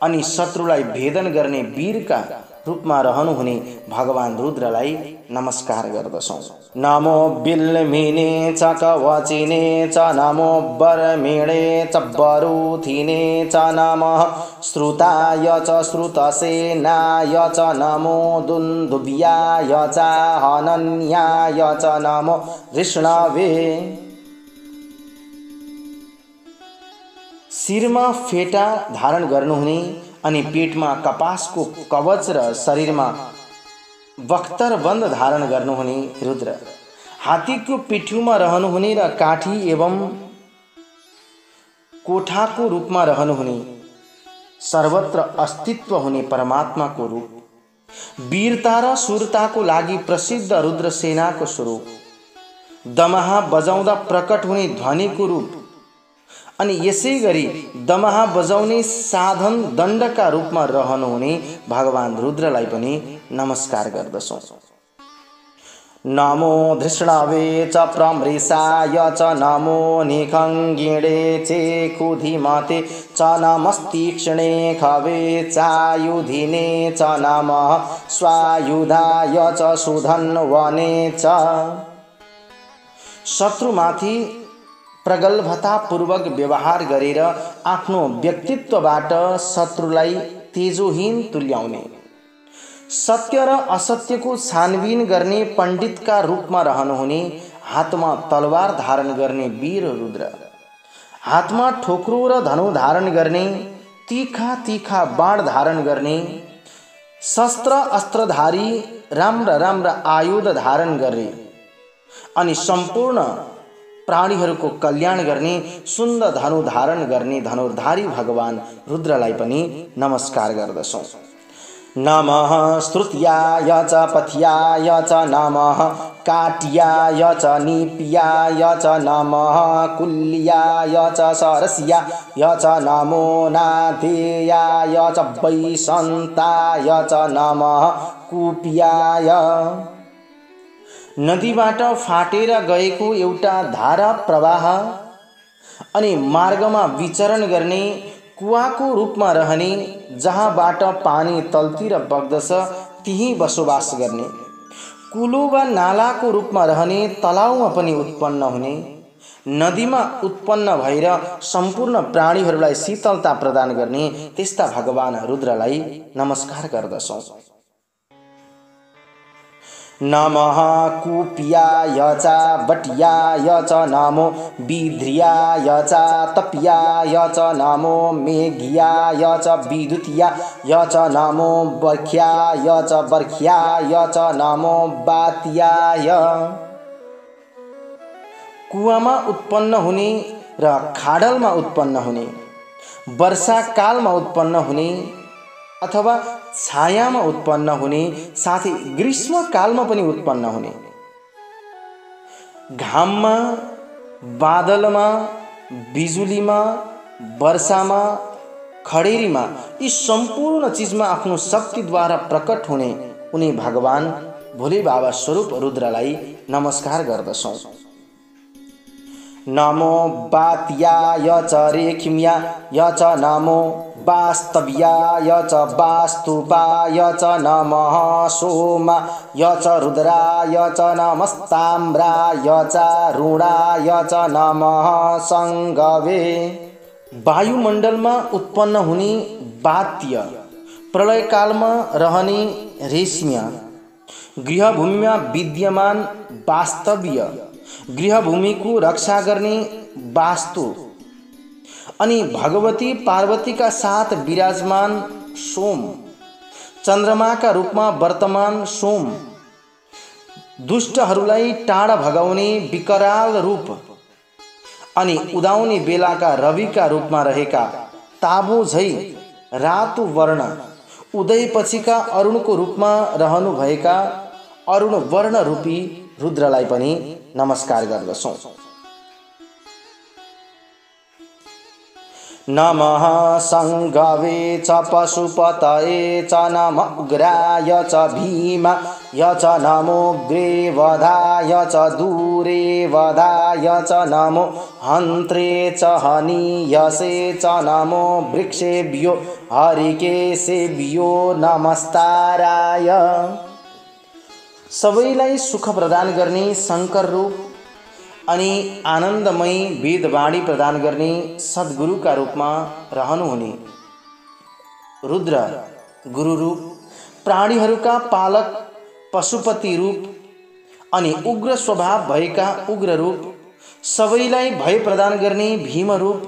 अनि शत्रुलाई भेदन गर्ने वीरका रूपमा रहनुहुने भगवान रुद्रलाई नमस्कार गर्दछौँ। नमो बिल्मिने च कवचिने च नमो बर्मिणे च बरुथिने च नमः, श्रुताय च श्रुतसेनाय च नमो, दुन्दुभ्याय च हनन्याय च नमो विष्णवे। शिरमा फेटा धारण गर्नुहुने अनि पेटमा कपासको कवच र शरीरमा बख्तरबन्द धारण गर्नुहुने रुद्र, हात्तीको पिठ्यूमा रहनुहुने र काठी एवं कोठाको रूपमा रहनुहुने, सर्वत्र अस्तित्व हुने परमात्माको रूप, वीरता र शूरताको लागि प्रसिद्ध रुद्र सेनाको स्वरूप, दमाहा बजाउँदा प्रकट हुने ध्वनिको रूप अनि यसै गरी दमाहा बजाउने साधन दण्डका रूपमा रहनुहुने भगवान रुद्रलाई पनि नमस्कार गर्दछौँ। नमो धृष्णवे च प्रमृषाय च नमो निखङ्गिणे चेकुधिमते च नमस्तीक्ष्णे खवे चायुधिने च नमः, स्वायुधाय च सुधन्वने च। शत्रुमाथि प्रगल्भतापूर्वक व्यवहार गरेर आफ्नो व्यक्तित्वबाट शत्रुलाई तेजोहीन तुल्याउने, सत्य र असत्यको छानबिन गर्ने पण्डितका रूपमा रहनुहुने, हातमा तलवार धारण गर्ने वीर रुद्र, हातमा ठोक्रो र धनु धारण गर्ने, तीखा तीखा बाण धारण गर्ने, शस्त्र अस्त्रधारी राम्रा राम्रा आयुध धारण गर्ने अनि सम्पूर्ण प्राणीहरूको कल्याण गर्ने सुन्दर धनु धारण गर्ने धनुर्धारी भगवान रुद्रलाई पनि नमस्कार गर्दछौँ। नमः स्तुत्याय च पथ्याय च नमः, काट्याय च नीप्याय च नमः, कुल्याय च सरस्याय च नमो, नादेयाय च वैसन्ताय च नमः, कुप्याय। नदीबाट फाटेर गएको एउटा धारा प्रवाह अनि मार्गमा विचरण गर्ने, कुवाको रूपमा रहने, जहाँबाट पानी तलतिर बग्दछ त्यहीँ बसोबास गर्ने, कुलो वा नालाको रूपमा रहने, तलाउमा पनि उत्पन्न हुने, नदीमा उत्पन्न भएर सम्पूर्ण प्राणीहरूलाई शीतलता प्रदान गर्ने त्यस्ता भगवान रुद्रलाई नमस्कार गर्दछौँ। नमः कुप्याय च बट्याय च नमो, विध्र्याय च तप्याय च नमो, मेघ्याय च विद्युत्याय च नमो, बर्ख्याय च बर्ख्याय च नमो, बात्याय। कुवामा उत्पन्न हुने र खाडलमा उत्पन्न हुने, वर्षाकालमा उत्पन्न हुने अथवा छायामा उत्पन्न हुने, साथै ग्रीष्मकालमा पनि उत्पन्न हुने, घाममा, बादलमा, बिजुलीमा, वर्षामा, खडेरीमा, यी सम्पूर्ण चिजमा आफ्नो शक्तिद्वारा प्रकट हुने उनी भगवान भोले बाबा स्वरूप रुद्रलाई नमस्कार गर्दछौँ। नमो वात्याय च रेखिम्याय च नमो वास्तव्याय च वास्तुपाय च नमः सोमाय च रुद्राय च नमस्ताम्राय चारुणाय च नमः संगवे। वायुमण्डलमा उत्पन्न हुने वात्य, प्रलयकालमा रहने रेश्म्य, गृहभूमिमा विद्यमान वास्तव्य, गृहभूमिको रक्षा गर्ने वास्तु अनि भगवती पार्वतीका साथ विराजमान सोम, चन्द्रमाका रूपमा वर्तमान सोम, दुष्टहरूलाई टाढा भगाउने विकराल रूप अनि उदाउने बेलाका रविका रूपमा रहेका ताबो झै रातो वर्ण, उदयपछिका अरुणको रूपमा रहनुभएका अरुण वर्ण रूपी रुद्रलाई पनि नमस्कार गर्दछौँ। नमः संगवे च पशुपतये च नमः उग्राय च भीमाय च नमोऽग्रे वधाय च दूरे वधाय च नमो हन्त्रे च हनीयसे च नमो वृक्षेभ्यो हरिकेशेभ्यो नमस्ताराय। सबैलाई सुख प्रदान गर्ने शङ्कर रूप अनि आनन्दमयी वेदवाणी प्रदान गर्ने सद्गुरुका रूपमा रहनुहुने रुद्र गुरु रूप, प्राणीहरूका पालक पशुपति रूप अनि उग्र स्वभाव भएका उग्र रूप, सबैलाई भय प्रदान गर्ने भीम रूप,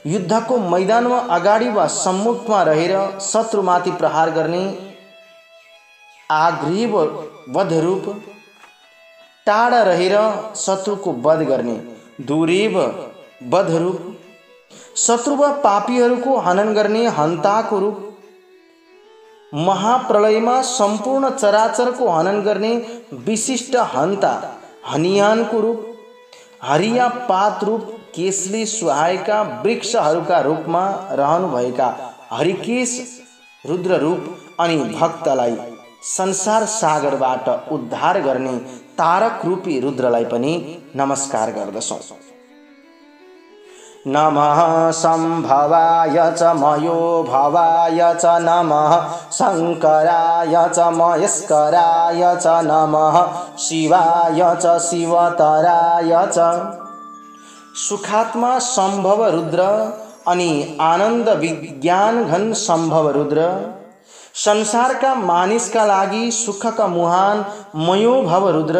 युद्धको मैदानमा अगाडि वा सम्मुखमा रहेर शत्रुमाथि प्रहार गर्ने आग्रीव वध रूप, टाढा रहेर शत्रुको वध गर्ने दूरेव वध रूप, शत्रु वा पापीहरूको हनन गर्ने हन्ताको रूप, महाप्रलयमा सम्पूर्ण चराचरको हनन गर्ने विशिष्ट हन्ता हनियानको रूप, हरिया पात रूप, केशले सुहाएका वृक्षहरूका रूपमा रहनुभएका हरिकेश रुद्र रूप अनि भक्तलाई संसार सागरबाट उद्धार गर्ने तारक रूपी रुद्रलाई पनि नमस्कार गर्दछौँ। नमः सम्भवाय च मयो भवाय च नमः शङ्कराय च महेश्वराय च नमः शिवाय च शिवतराय च। सुखात्मा सम्भव रुद्र अनि आनन्द विज्ञान घन सम्भव रुद्र, संसारका मानिसका लागि सुखका मुहान मयो भव रुद्र,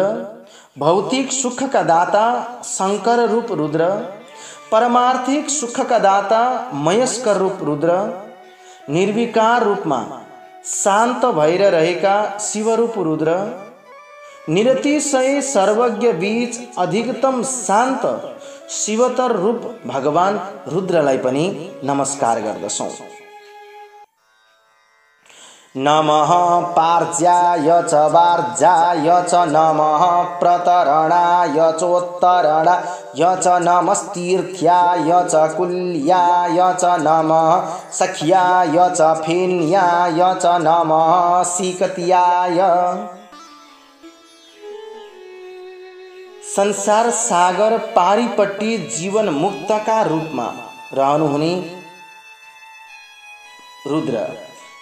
भौतिक सुखका दाता शङ्कर रूप रुद्र, परमार्थिक सुखका दाता महेश्वर रूप रुद्र, निर्विकार रूपमा शान्त भएर रहेका शिवरूप रुद्र, निरतिशय सर्वज्ञ बीच अधिकतम शान्त शिवतर रूप भगवान रुद्रलाई पनि नमस्कार गर्दछौँ। नमः पार्ज्याय च वार्जाय च नमः प्रतरणाय चोत्तरणाय च नमस्तीर्थ्याय च कुल्याय च नमः सख्याय च फेन्याय च नमः सीकत्याय। संसार सागर पारीपट्टि जीवन मुक्तका रूपमा रहनुहुने रुद्र,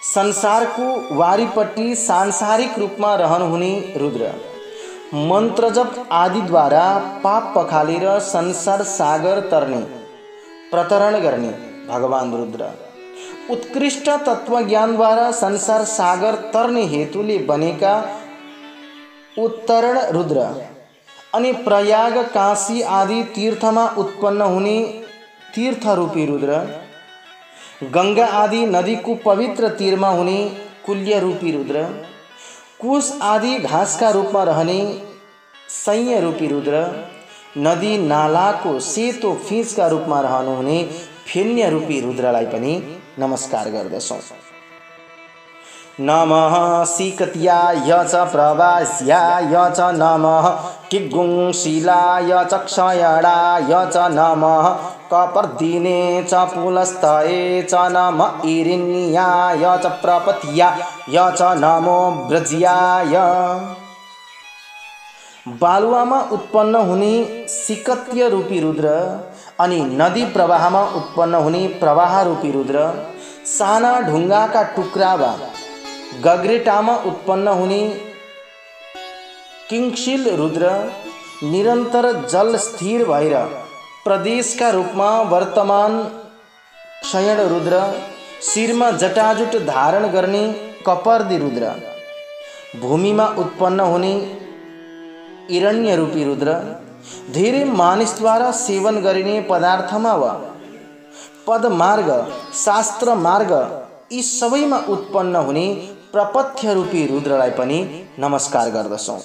संसारको वारीपट्टि सांसारिक रूपमा रहनुहुने रुद्र, मन्त्र जप आदिद्वारा पाप पखालेर संसार सागर तर्ने प्रतरण गर्ने भगवान रुद्र, उत्कृष्ट तत्त्वज्ञानद्वारा संसार सागर तर्ने हेतुले बनेका उत्तरण रुद्र अनि प्रयाग काशी आदि तीर्थमा उत्पन्न हुने तीर्थरूपी रुद्र, गंगा आदि नदीको पवित्र तीरमा हुने कुल्य रूपी रुद्र, कुश आदि घाँसका रूपमा रहने संय रूपी रुद्र, नदी नालाको सेतो फिँचका रूपमा रहनुहुने फेन्य रूपी रुद्रलाई पनि नमस्कार गर्दछौँ। नमः सीकत्याय च प्रवास्याय च नमः किग्गुंशिलाय च क्षयणाय च नमः कपर्दिने च पुलस्तये च नमः ईरिण्याय च प्रपत्याय च नमो व्रज्याय। बालुवामा उत्पन्न हुने सिकत्य रूपी रुद्र अनि नदी प्रवाहमा उत्पन्न हुने प्रवाह रूपी रुद्र, साना ढुङ्गाका टुक्रा वा गग्रेटामा उत्पन्न हुने किङशील रुद्र, निरन्तर जल स्थिर भएर प्रदेशका रूपमा वर्तमान क्षयण रुद्र, शिरमा जटाजुट धारण गर्ने कपर्दी रुद्र, भूमिमा उत्पन्न हुने हिरण्य रूपी रुद्र, धेरै मानिसद्वारा सेवन गरिने पदार्थमा वा पदमार्ग शास्त्र मार्ग यी सबैमा उत्पन्न हुने प्रपथ्य रूपी रुद्रलाई पनि नमस्कार गर्दछौँ।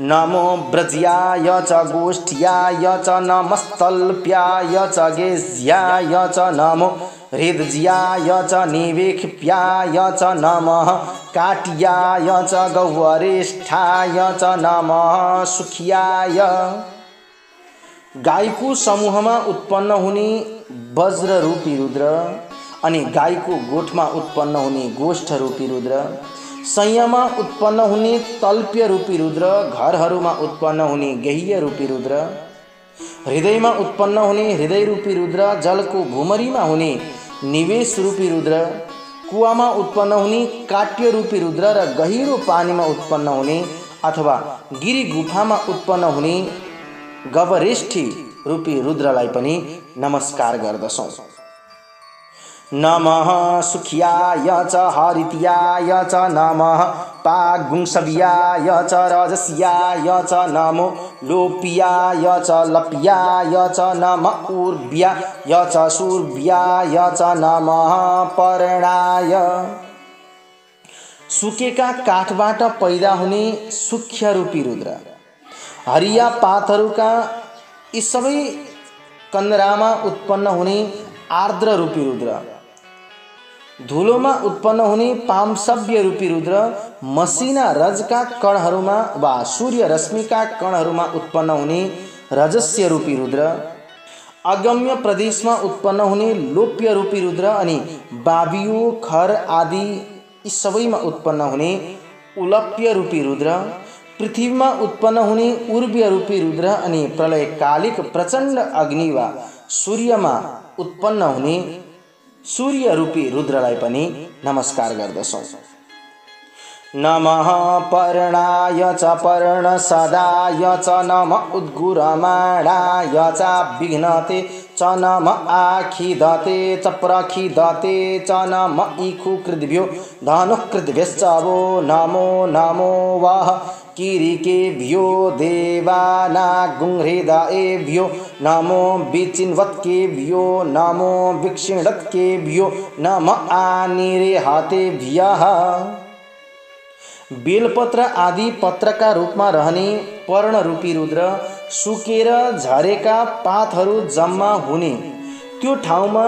नमो व्रज्याय च गोष्ठ्याय च नमस्तल्प्याय च गेज्याय च नमो हृद्ज्याय च निवेक्प्याय च नमः काट्याय च गौवरेष्ठाय च नमः सुखियाय। गाईको समूहमा उत्पन्न हुने वज्र रूपी रुद्र अनि गाईको गोठमा उत्पन्न हुने गोष्ठ रूपी रुद्र, संयममा उत्पन्न हुने तल्प्य रूपी रुद्र, घरहरूमा उत्पन्न हुने गेह्य रूपी रुद्र, हृदयमा उत्पन्न हुने हृदय रूपी रुद्र, जलको भूमरीमा हुने निवेश रूपी रुद्र, कुवामा उत्पन्न हुने काट्य रूपी रुद्र र गहिरो पानीमा उत्पन्न हुने अथवा गिरी गुफामा उत्पन्न हुने गवरेष्ठी रूपी रुद्रलाई पनि नमस्कार गर्दछौँ। नमः सुखियाय च हरित्याय च नमः पागुंसव्याय च रजस्याय च नमो लोप्याय च लप्याय च नमः ऊर्व्याय च शूर्व्याय च नमः पर्णाय। सुकेका काठबाट पैदा हुने सुख्य रूपी रुद्र, हरिया पातहरूका यी सबै कन्दरामा उत्पन्न हुने आर्द्र रूपी रुद्र, धुलोमा उत्पन्न हुने पामसव्य रूपी रुद्र, मसिना रजका कणहरूमा वा सूर्य रश्मिका कणहरूमा उत्पन्न हुने रजस्य रूपी रुद्र, अगम्य प्रदेशमा उत्पन्न हुने लोप्य रूपी रुद्र अनि बाबियो खर आदि यी सबैमा उत्पन्न हुने उलप्य रूपी रुद्र, पृथ्वीमा उत्पन्न हुने उर्व्य रूपी रुद्र अनि प्रलयकालिक प्रचण्ड अग्नि वा सूर्यमा उत्पन्न हुने सूर्य रूपी रुद्रलाई पनि नमस्कार गर्दछौँ। नमः पर्णाय च पर्णसदाय च नमः उद्गुरमाणाय च विघ्नते च नमः आखिदते च प्रखिदते च नमः इखुकृद्भ्यो धनुकृद्भ्यश्च वो नमो नमो वः किरीकेभ्यो देवानागुंहृदयेभ्यो नमो विचिन्वत्केभ्यो नमो विक्षिणत्केभ्यो नमः आनिरेहतेभ्यः। बेलपत्र आदि पत्रका रूपमा रहने पर्ण रूपी रुद्र, सुकेर झरेका पातहरू जम्मा हुने त्यो ठाउँमा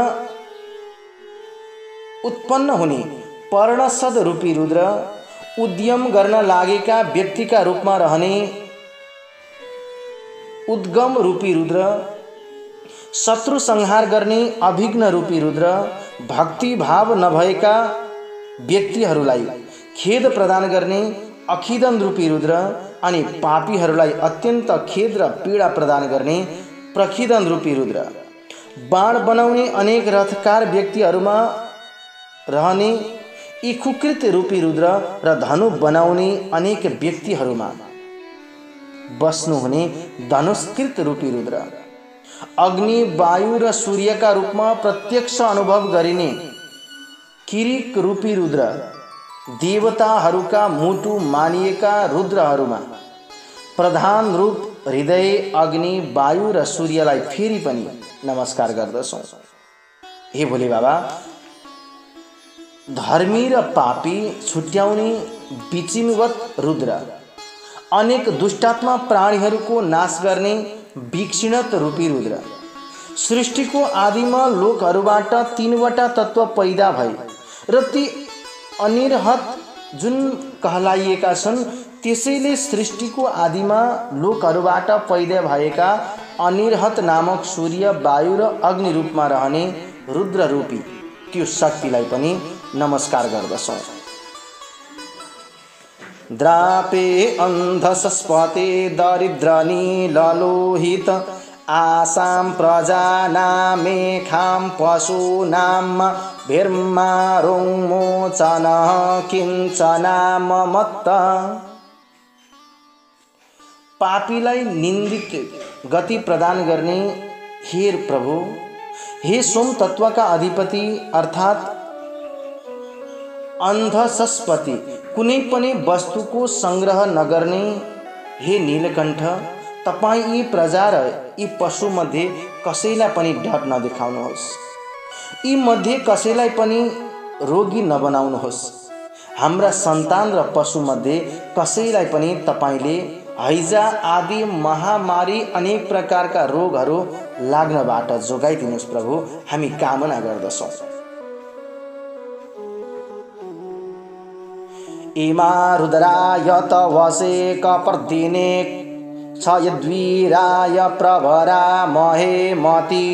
उत्पन्न हुने पर्णसद रूपी रुद्र, उद्यम गर्न लागेका व्यक्तिका रूपमा रहने उद्गम रूपी रुद्र, शत्रु संहार गर्ने अभिघ्न रूपी रुद्र, भक्ति भाव नभएका व्यक्तिहरूलाई खेद प्रदान गर्ने अखिदन रूपी रुद्र अनि पापीहरूलाई अत्यन्त खेद र पीडा प्रदान गर्ने प्रखिदन रूपी रुद्र, बाण बनाउने अनेक रथकार व्यक्तिहरूमा रहने इखुकृत रूपी रुद्र र धनु बनाउने अनेक व्यक्तिहरूमा बस्नुहुने धनुष्कृत रूपी रुद्र, अग्नि वायु र सूर्यका रूपमा प्रत्यक्ष अनुभव गरिने किरीक रूपी रुद्र, देवताहरूका मुटु मानिएका रुद्रहरूमा प्रधान रूप हृदय अग्नि वायु र सूर्यलाई फेरि पनि नमस्कार गर्दछौँ। हे भोले बाबा, धर्मी र पापी छुट्याउने विचिन्वत रुद्र, अनेक दुष्टात्मा प्राणीहरूको नाश गर्ने विक्षिणत रूपी रुद्र, सृष्टिको आदिमा लोकहरूबाट तीनवटा तत्व पैदा भए र ती अनिर्हत जुन कहलाइएका छन्, त्यसैले सृष्टिको आदिमा लोकहरूबाट पैदा भएका अनिर्हत नामक सूर्य वायु र अग्नि रूपमा रहने रुद्र रूपी त्यो शक्तिलाई पनि नमस्कार गर्दछौँ। द्रापे अन्धसस्पते दरिद्रनीललोहित आसां प्रजानामेखां पशूनां भीर्मारोन्मोचनः किञ्चनाममत्त। पापीलाई निन्दित गति प्रदान गर्ने हे प्रभु, हे सोम तत्वका अधिपति अर्थात् अन्धसस्पति, कुनै पनि वस्तुको संग्रह नगर्ने हे नीलकण्ठ, तपाईं यी प्रजा र यी पशुमध्ये कसैलाई पनि डर नदेखाउनुहोस्। यी मध्ये कसैलाई पनि रोगी नबनाउनुहोस्। हाम्रा सन्तान र पशुमध्ये कसैलाई पनि तपाईंले हैजा आदि महामारी अनेक प्रकारका रोगहरू लाग्नबाट जोगाइदिनुहोस् प्रभु, हामी कामना गर्दछौँ। इमा रुद्राय तवसे कपर्दिने क्षयद्वीराय प्रभरा महे मति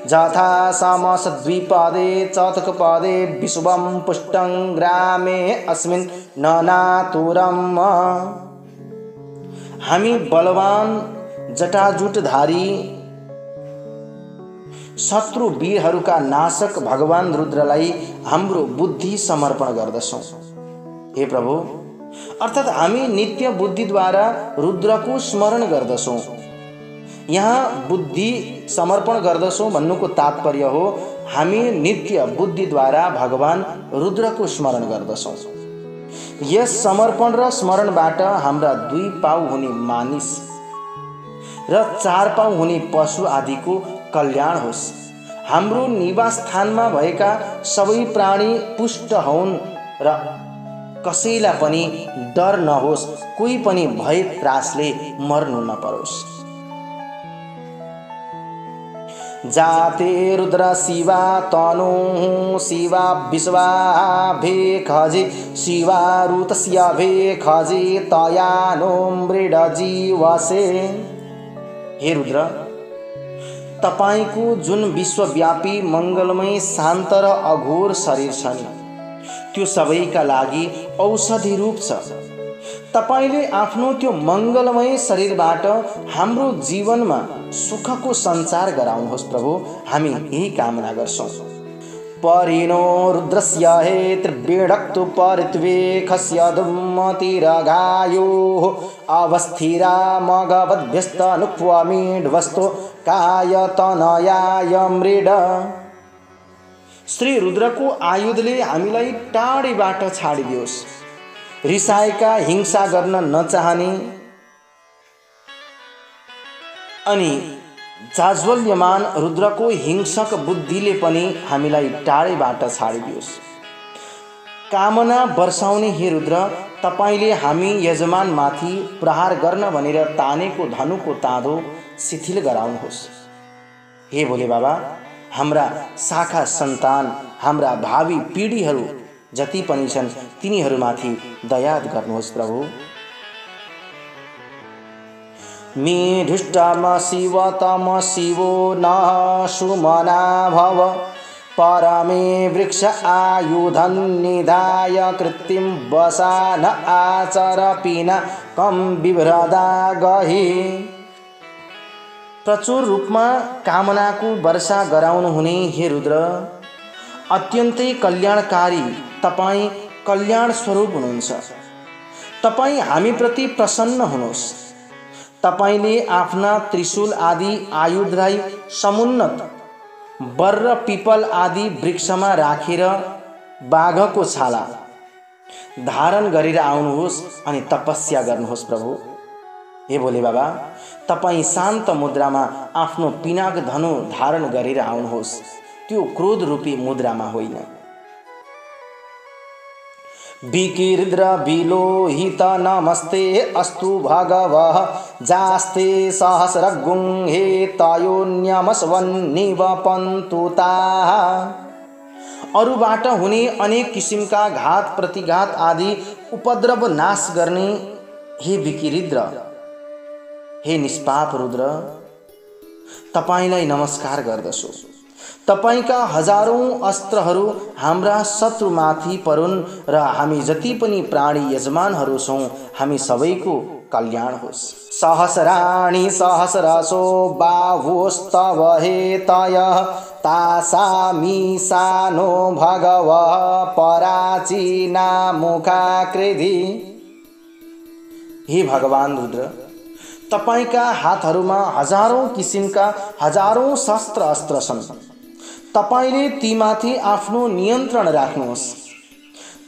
जथा समसद्विपदे चतुष्पदे विश्वं पुष्टं ग्रामे अस्मिन् ननातुरम्। हामी बलवान जटाजुटधारी शत्रु वीरहरूका नाशक भगवान रुद्रलाई हाम्रो बुद्धि समर्पण गर्दछौँ। हे प्रभु, अर्थात् हामी नित्य बुद्धिद्वारा रुद्रको स्मरण गर्दछौँ। यहाँ बुद्धि समर्पण गर्दछौँ भन्नुको तात्पर्य हो हामी नित्य बुद्धिद्वारा भगवान रुद्रको स्मरण गर्दछौँ। यस समर्पण र स्मरणबाट हाम्रा 2 पाउ हुने मानिस र 4 पाउ हुने पशु आदिको कल्याण होस्। हाम्रो निवास स्थानमा भएका सबै प्राणी पुष्ट हुन् र कसैलाई पनि डर नहोस्, कोही पनि भय त्रासले मर्नु नपरोस्। जाते रुद्र शिवा तनु शिवा विश्वा भेखजे शिवा रुतस्य भेखजे तयानो मृडजीवसे। हे रुद्र, तपाईको जुन विश्वव्यापी मंगलमय शान्त र अघोर शरीर छ नि, त्यो सबैका लागि औषधि रूप छ। तपाईले आफ्नो त्यो मंगलमय शरीरबाट हाम्रो जीवनमा सुखको संचार गराउनुहोस् प्रभु, हामी यही कामना गर्छौं। परिणो रुद्रस्य हे त्रिवेणक्तु परित्वेखस्य दुम्मतिरगायो अवस्थिरा मगवद्भ्यस्तनुक्वमीढवस्तो कायतनयाय मृड। श्री रुद्रको आयुधले हामीलाई टाढीबाट छाडिदियोस्। रिसाएका, हिंसा गर्न नचाहने अनि जाज्वल्यमान रुद्रको हिंसक बुद्धिले पनि हामीलाई टाढीबाट छाडिदियोस्। कामना वर्षाउने हे रुद्र, तपाईले हामी यजमान माथि प्रहार गर्न भनेर तानेको धनुको ताँदो शिथिल गराउनुहोस्। हे भोले बाबा, हाम्रा शाखा सन्तान, हाम्रा भावी पीढीहरू जति पनि छन् तिनीहरूमाथि दया गर्नुहोस् प्रभु। मेढुष्टम शिव तम शिवो न सुमना भव परमे वृक्ष आयुधन निधाय कृत्रिम वसा न आचर पिना कम विभ्रदा गही। प्रचुर रूपमा कामनाको वर्षा गराउनु हुने हे रुद्र, अत्यन्तै कल्याणकारी तपाईं कल्याण स्वरूप हुनुहुन्छ। तपाईं हामीप्रति प्रसन्न हुनुहोस्। तपाईंले आफ्ना त्रिशूल आदि आयुधलाई समुन्नत बर र पिपल आदि वृक्षमा राखेर बाघको छाला धारण गरेर आउनुहोस् अनि तपस्या गर्नुहोस् प्रभु। हे भोले बाबा, तपाईं शान्त मुद्रामा आफ्नो पिनाक धनु धारण गरेर आउनुहोस्, त्यो क्रोध रूपी मुद्रामा होइन। विकीर्द्र विलोहित नमस्ते अस्तु भगवः जास्ते सहस्रगुं हे तयोन्यमस्वन्निवपन्तुताः। अरूबाट हुने अनेक किसिमका घात प्रतिघात आदि उपद्रव नाश गर्ने हे विकीर्द्र, हे निष्पाप रुद्र, तपाईलाई नमस्कार गर्दछु। तपाईका हजारौं अस्त्रहरू हाम्रा शत्रुमाथि परुन् र हामी जति पनि प्राणी यजमानहरू छौं हामी सबैको कल्याण होस्। सहस्राणि सहस्रशो बाहुस्तव हेतय तासामीशानो भगव पराचीना मुखाकृधि। हे भगवान रुद्र, तपाईका हातहरूमा हजारौं किसिमका हजारौं शस्त्र अस्त्र छन्। तपाईले तीमाथि आफ्नो नियन्त्रण राख्नुहोस्।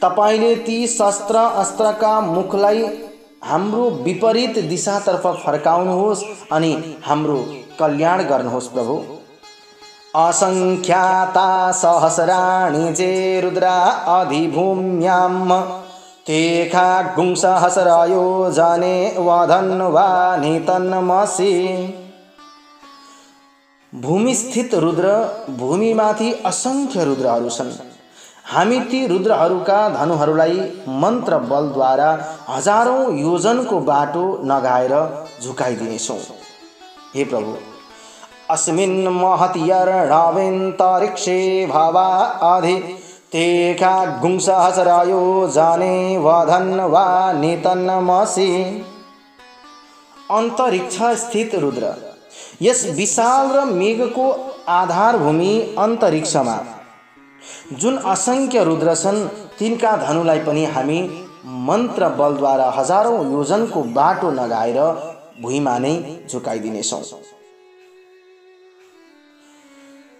तपाईले ती शस्त्र अस्त्रका मुखलाई हाम्रो विपरीत दिशातर्फ फर्काउनुहोस् अनि हाम्रो कल्याण गर्नुहोस् प्रभु। असंख्याता सहस्राणि जे रुद्रा अधिभूम्यां तेखागुं सहस्रयो जने वधन् वा नितन्मसि। भूमिस्थित रुद्र, भूमिमाथि असंख्य रुद्रहरू छन्। हामी ती रुद्रहरूका धनुहरूलाई मन्त्र बलद्वारा हजारौं योजनको बाटो नगाएर झुकाइदिनेछौँ। हे प्रभु, अस्मिन् महत्यर्णवेन्तरिक्षे भवा अधि तेखागुं सहस्रयो जने वधन् वा नितन्मसि। अन्तरिक्ष स्थित रुद्र, यस विशाल र मेघको आधार भूमि अन्तरिक्षमा जुन असंख्य रुद्र छन् तिनका धनुलाई पनि हामी मन्त्र बलद्वारा हजारौं योजनको बाटो नगाएर भुइँमा नै झुकाइदिनेछौँ।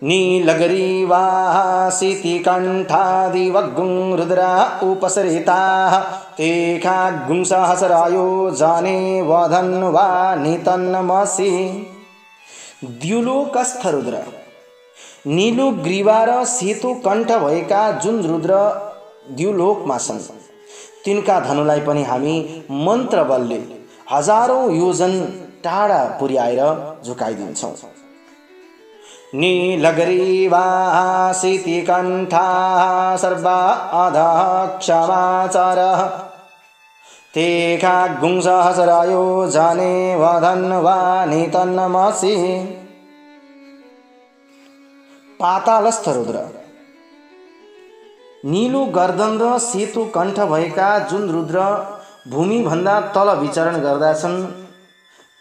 नीलग्रीवासितिकण्ठादिवग्गुं रुद्रा उपसरिताः तेखागुं सहस्रयो जने वधन् वा नितन्मसि। द्युलोकस्थ रुद्र, नीलो ग्रीवा र सेतो कण्ठ भएका जुन रुद्र द्युलोकमा छन् तिनका धनुलाई पनि हामी मन्त्र बलले हजारौं योजन टाढा पुर्याएर झुकाइदिन्छौँ। नीलग्रीवासितिकण्ठाः सर्वा अधः क्षमाचरः तेखागुं सहस्रयो जने वधन् वा नितन्मसि। पातालस्थ रुद्र, नीलो गर्दन र सेतो कण्ठ भएका जुन रुद्र भूमिभन्दा तल विचरण गर्दछन्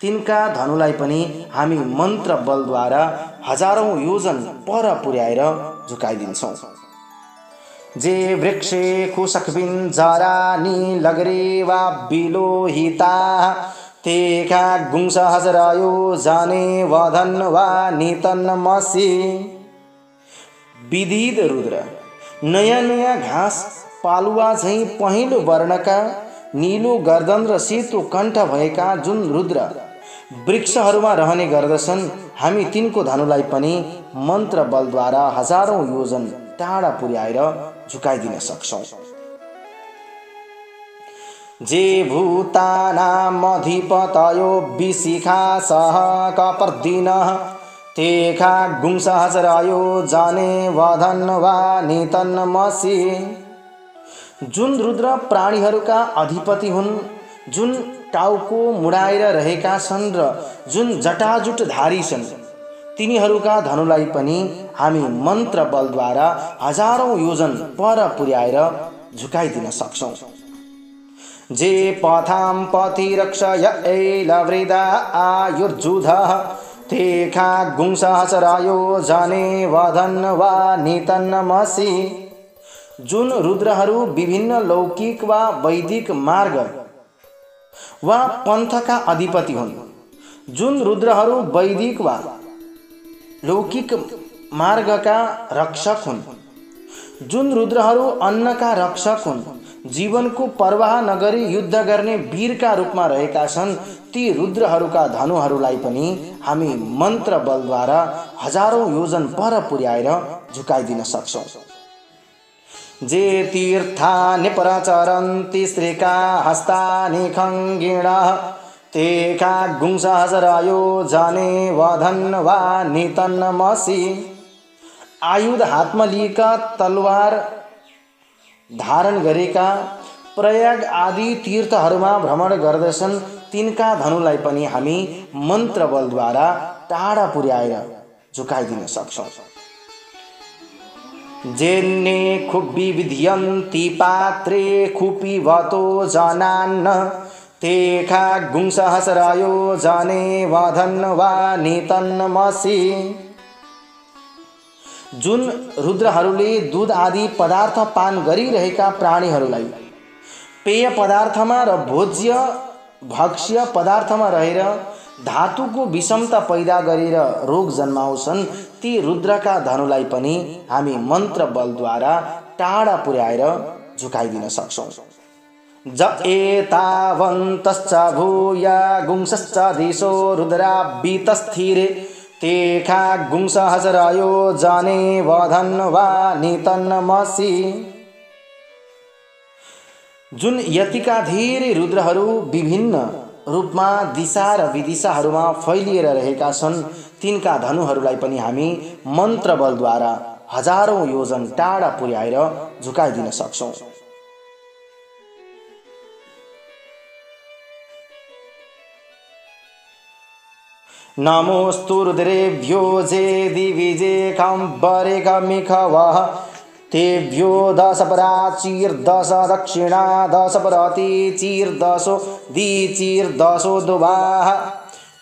तिनका धनुलाई पनि हामी मन्त्र बलद्वारा हजारौं योजन पर पुर्याएर झुकाइदिन्छौँ। जे वृक्षे कुशक्विन् जरा नीलग्रीवा विलोहिताः तेखागुं सहस्रयो जने वधन् वा नितन्मसि। विदित रुद्र, नयाँ नयाँ घाँस पालुवा झैं पहेँलो वर्णका नीलो गर्दन र सेतो कण्ठ भएका जुन रुद्र वृक्षहरूमा रहने गर्दछन् हामी तिनको धनुलाई पनि मन्त्र बलद्वारा हजारौं योजन टाढा पुर्याएर झुकाइदिन सक्छौँ। जे भूतानामधिपतयो विशिखासः कपर्दिनः तेखागुं सहस्रयो जने वधन् वा नितन्मसि। जुन रुद्र प्राणीहरूका अधिपति हुन्, जुन टाउको मुडाएर रहेका छन् र जुन जटाजुटधारी छन् तिनीहरूका धनुलाई पनि हामी मन्त्र बलद्वारा हजारौं योजन पर पुर्याएर झुकाइदिन सक्छौँ। जे पथां पथिरक्षय ऐलवृदा आयुर्जुधः तेखागुं सहस्रयो जने वधन् वा नितन्मसि। जुन रुद्रहरू विभिन्न लौकिक वा वैदिक मार्ग वा पन्थका अधिपति हुन्, जुन रुद्रहरू वैदिक वा लौकिक मार्गका रक्षक हुन्, जुन रुद्रहरू अन्नका रक्षक हुन्, जीवनको परवाह नगरी युद्ध गर्ने वीरका रूपमा रहेका छन् ती रुद्रहरूका धनुहरूलाई पनि हामी मन्त्र बलद्वारा हजारौं योजन पर पुर्याएर झुकाइदिन सक्छौँ। जे तीर्थानि प्रचरन्ति श्रीकाहस्तानि खङ्गिणः तेखागुं सहस्रयो जने वधन् वा नितन्मसि। आयुध हातमा लिएका तलवार धारण गरेका प्रयाग आदि तीर्थहरूमा भ्रमण गर्दछन् तिनका धनुलाई पनि हामी मन्त्र बलद्वारा टाढा पुर्याएर झुकाइदिन सक्छौँ। जेन्ने खुब्बी विधियन्ति पात्रे खुपिवतो जनान्न तेखा गुंसहसरायो जाने वधन वा नितन्नमसि। जुन रुद्रहरूले दूध आदि पदार्थ पान गरिरहेका प्राणीहरूलाई पेय पदार्थमा र भोज्य भक्ष्य पदार्थमा रहेर धातुको विषमता पैदा गरेर रोग जन्माउँछन्, ती रुद्रका धनुलाई पनि हामी मन्त्र बलद्वारा टाढा पुर्याएर झुकाइदिन सक्छौं। ज एतावन्तश्च भूया गुंसश्च दिशो रुद्राभितस्थिरे तेखा गुंसहसरायो जाने वधन वा नितन्नमसि। जुन यतिका धेरै रुद्रहरू विभिन्न रूपमा दिशा र विदिशाहरूमा फैलिएर रहेका छन्, तिनका धनुहरूलाई पनि हामी मन्त्र बलद्वारा हजारौं योजन टाढा पुर्याएर झुकाइदिन सक्छौं। नमोस्तु रुद्रेभ्यो जे दिविजे खम्बरेखमिखवः तेभ्यो दश प्राचीर्दश दक्षिणा दश प्रतीचीर्दशो दीचीर्दशो दुवाः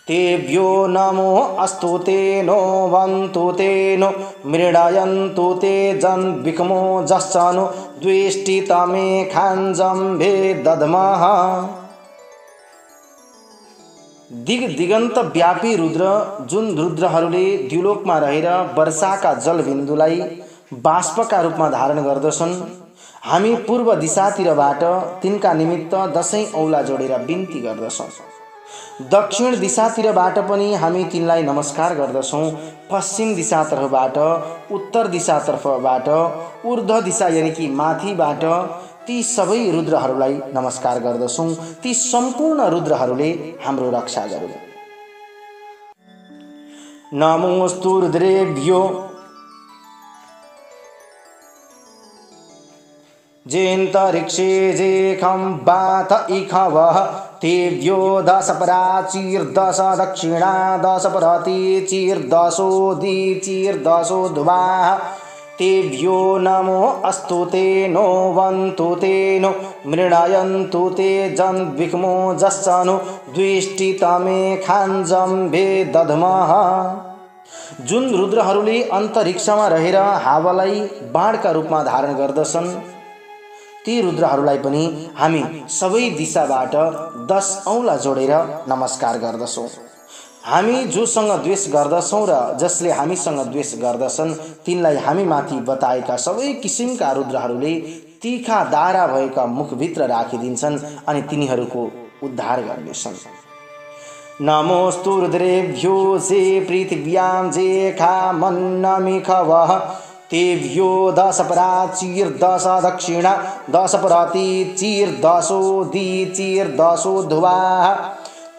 तेभ्यो नमो अस्तु ते नो वन्तु ते नो मृडयन्तु ते जन्विक्मो जश्चनु द्वेष्टितमे खाञ्जम्भे दद्मः। दिग दिगन्त व्यापी रुद्र, जुन रुद्रहरूले द्युलोकमा रहेर वर्षाका जलबिन्दुलाई बाष्पका रूपमा धारण गर्दछन्, हामी पूर्व दिशातिरबाट तिनका निमित्त 10 औला जोडेर बिन्ती गर्दछौं। दक्षिण दिशातिरबाट पनि हामी तिनलाई नमस्कार गर्दछौं। पश्चिम दिशातर्फबाट, उत्तर दिशातर्फबाट, ऊर्ध्व दिशा यानि कि माथिबाट ती सबै रुद्रहरूलाई नमस्कार गर्दछौं। ती सम्पूर्ण रुद्रहरूले हाम्रो रक्षा गरून्। नमोस्तु रुद्रेभ्यो जेन्तरिक्षे जे खम्बाथ इखवः तेभ्यो दश प्राचीर्दश दक्षिणा दश प्रतीचीर्दशो दीचीर्दशो ध्रुवाः तेभ्यो नमो अस्तु ते नो वन्तु ते नो मृणयन्तु ते जन्विक्मो जश्चनु द्वेष्टितमे खाञ्जम्भे दद्मः। जुन रुद्रहरूले अन्तरिक्षमा रहेर हावालाई बाणका रूपमा धारण गर्दछन्, ती रुद्रहरूलाई पनि हामी सबै दिशाबाट 10 औला जोडेर नमस्कार गर्दछौं। हामी जोसँग द्वेष गर्दछौं र जसले हामीसँग द्वेष गर्दछन्, तिनलाई हामी माथि बताएका सबै किसिमका रुद्रहरूले तीखा दारा भएका मुखभित्र राखिदिन्छन् अनि तिनीहरूको उद्धार गर्नेछन्। नमोस्तु रुद्रेभ्यो जे पृथिव्यां जे खामन्नमिखवः तेभ्यो दश प्राचीर्दश दक्षिणा दश प्रतीचीर्दशो दीचीर्दशो ध्रुवाः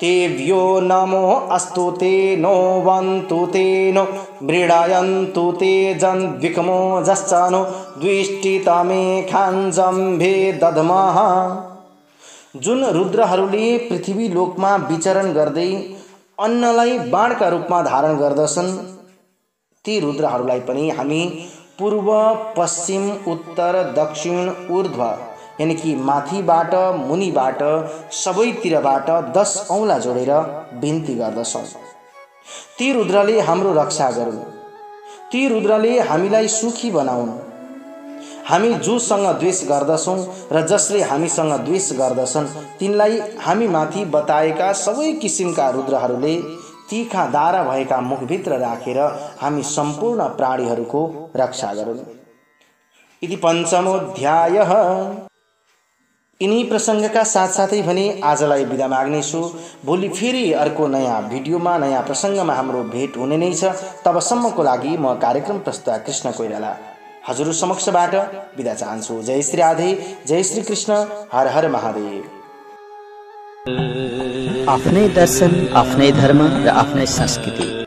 तेभ्यो नमो अस्तु ते नो वन्तु ते नो मृडयन्तु ते जन्विक्मो जश्चनु द्वेष्टितमे खाञ्जम्भे दद्मः। जुन रुद्रहरूले पृथ्वी लोकमा विचरण गर्दै अन्नलाई बाणका रूपमा धारण गर्दछन्, ती रुद्रहरूलाई पनि हामी पूर्व पश्चिम उत्तर दक्षिण ऊर्ध्व यानि कि माथिबाट मुनिबाट सबैतिरबाट 10 औला जोडेर बिन्ती गर्दछौं। ती रुद्रले हाम्रो रक्षा गरून्, ती रुद्रले हामीलाई सुखी बनाउन्। हामी जोसँग द्वेष गर्दछौं र जसले हामीसँग द्वेष गर्दछन्, तिनलाई हामी माथि बताएका सबै किसिमका रुद्रहरूले तीखा दारा भएका मुखभित्र राखेर हामी सम्पूर्ण प्राणीहरूको रक्षा गरून्। इति पञ्चमोऽध्यायः। यिनी प्रसङ्गका साथसाथै भने आजलाई बिदा माग्नेछु। भोलि फेरि अर्को नयाँ भिडियोमा नयाँ प्रसङ्गमा हाम्रो भेट हुने नै छ। तबसम्मको लागि म कार्यक्रम प्रस्तुता कृष्ण कोइराला हजुर समक्षबाट बिदा चाहन्छु। जय श्री राधे, जय श्री कृष्ण, हर हर महादेव। आफ्नै दर्शन, आफ्नै धर्म र आफ्नै संस्कृति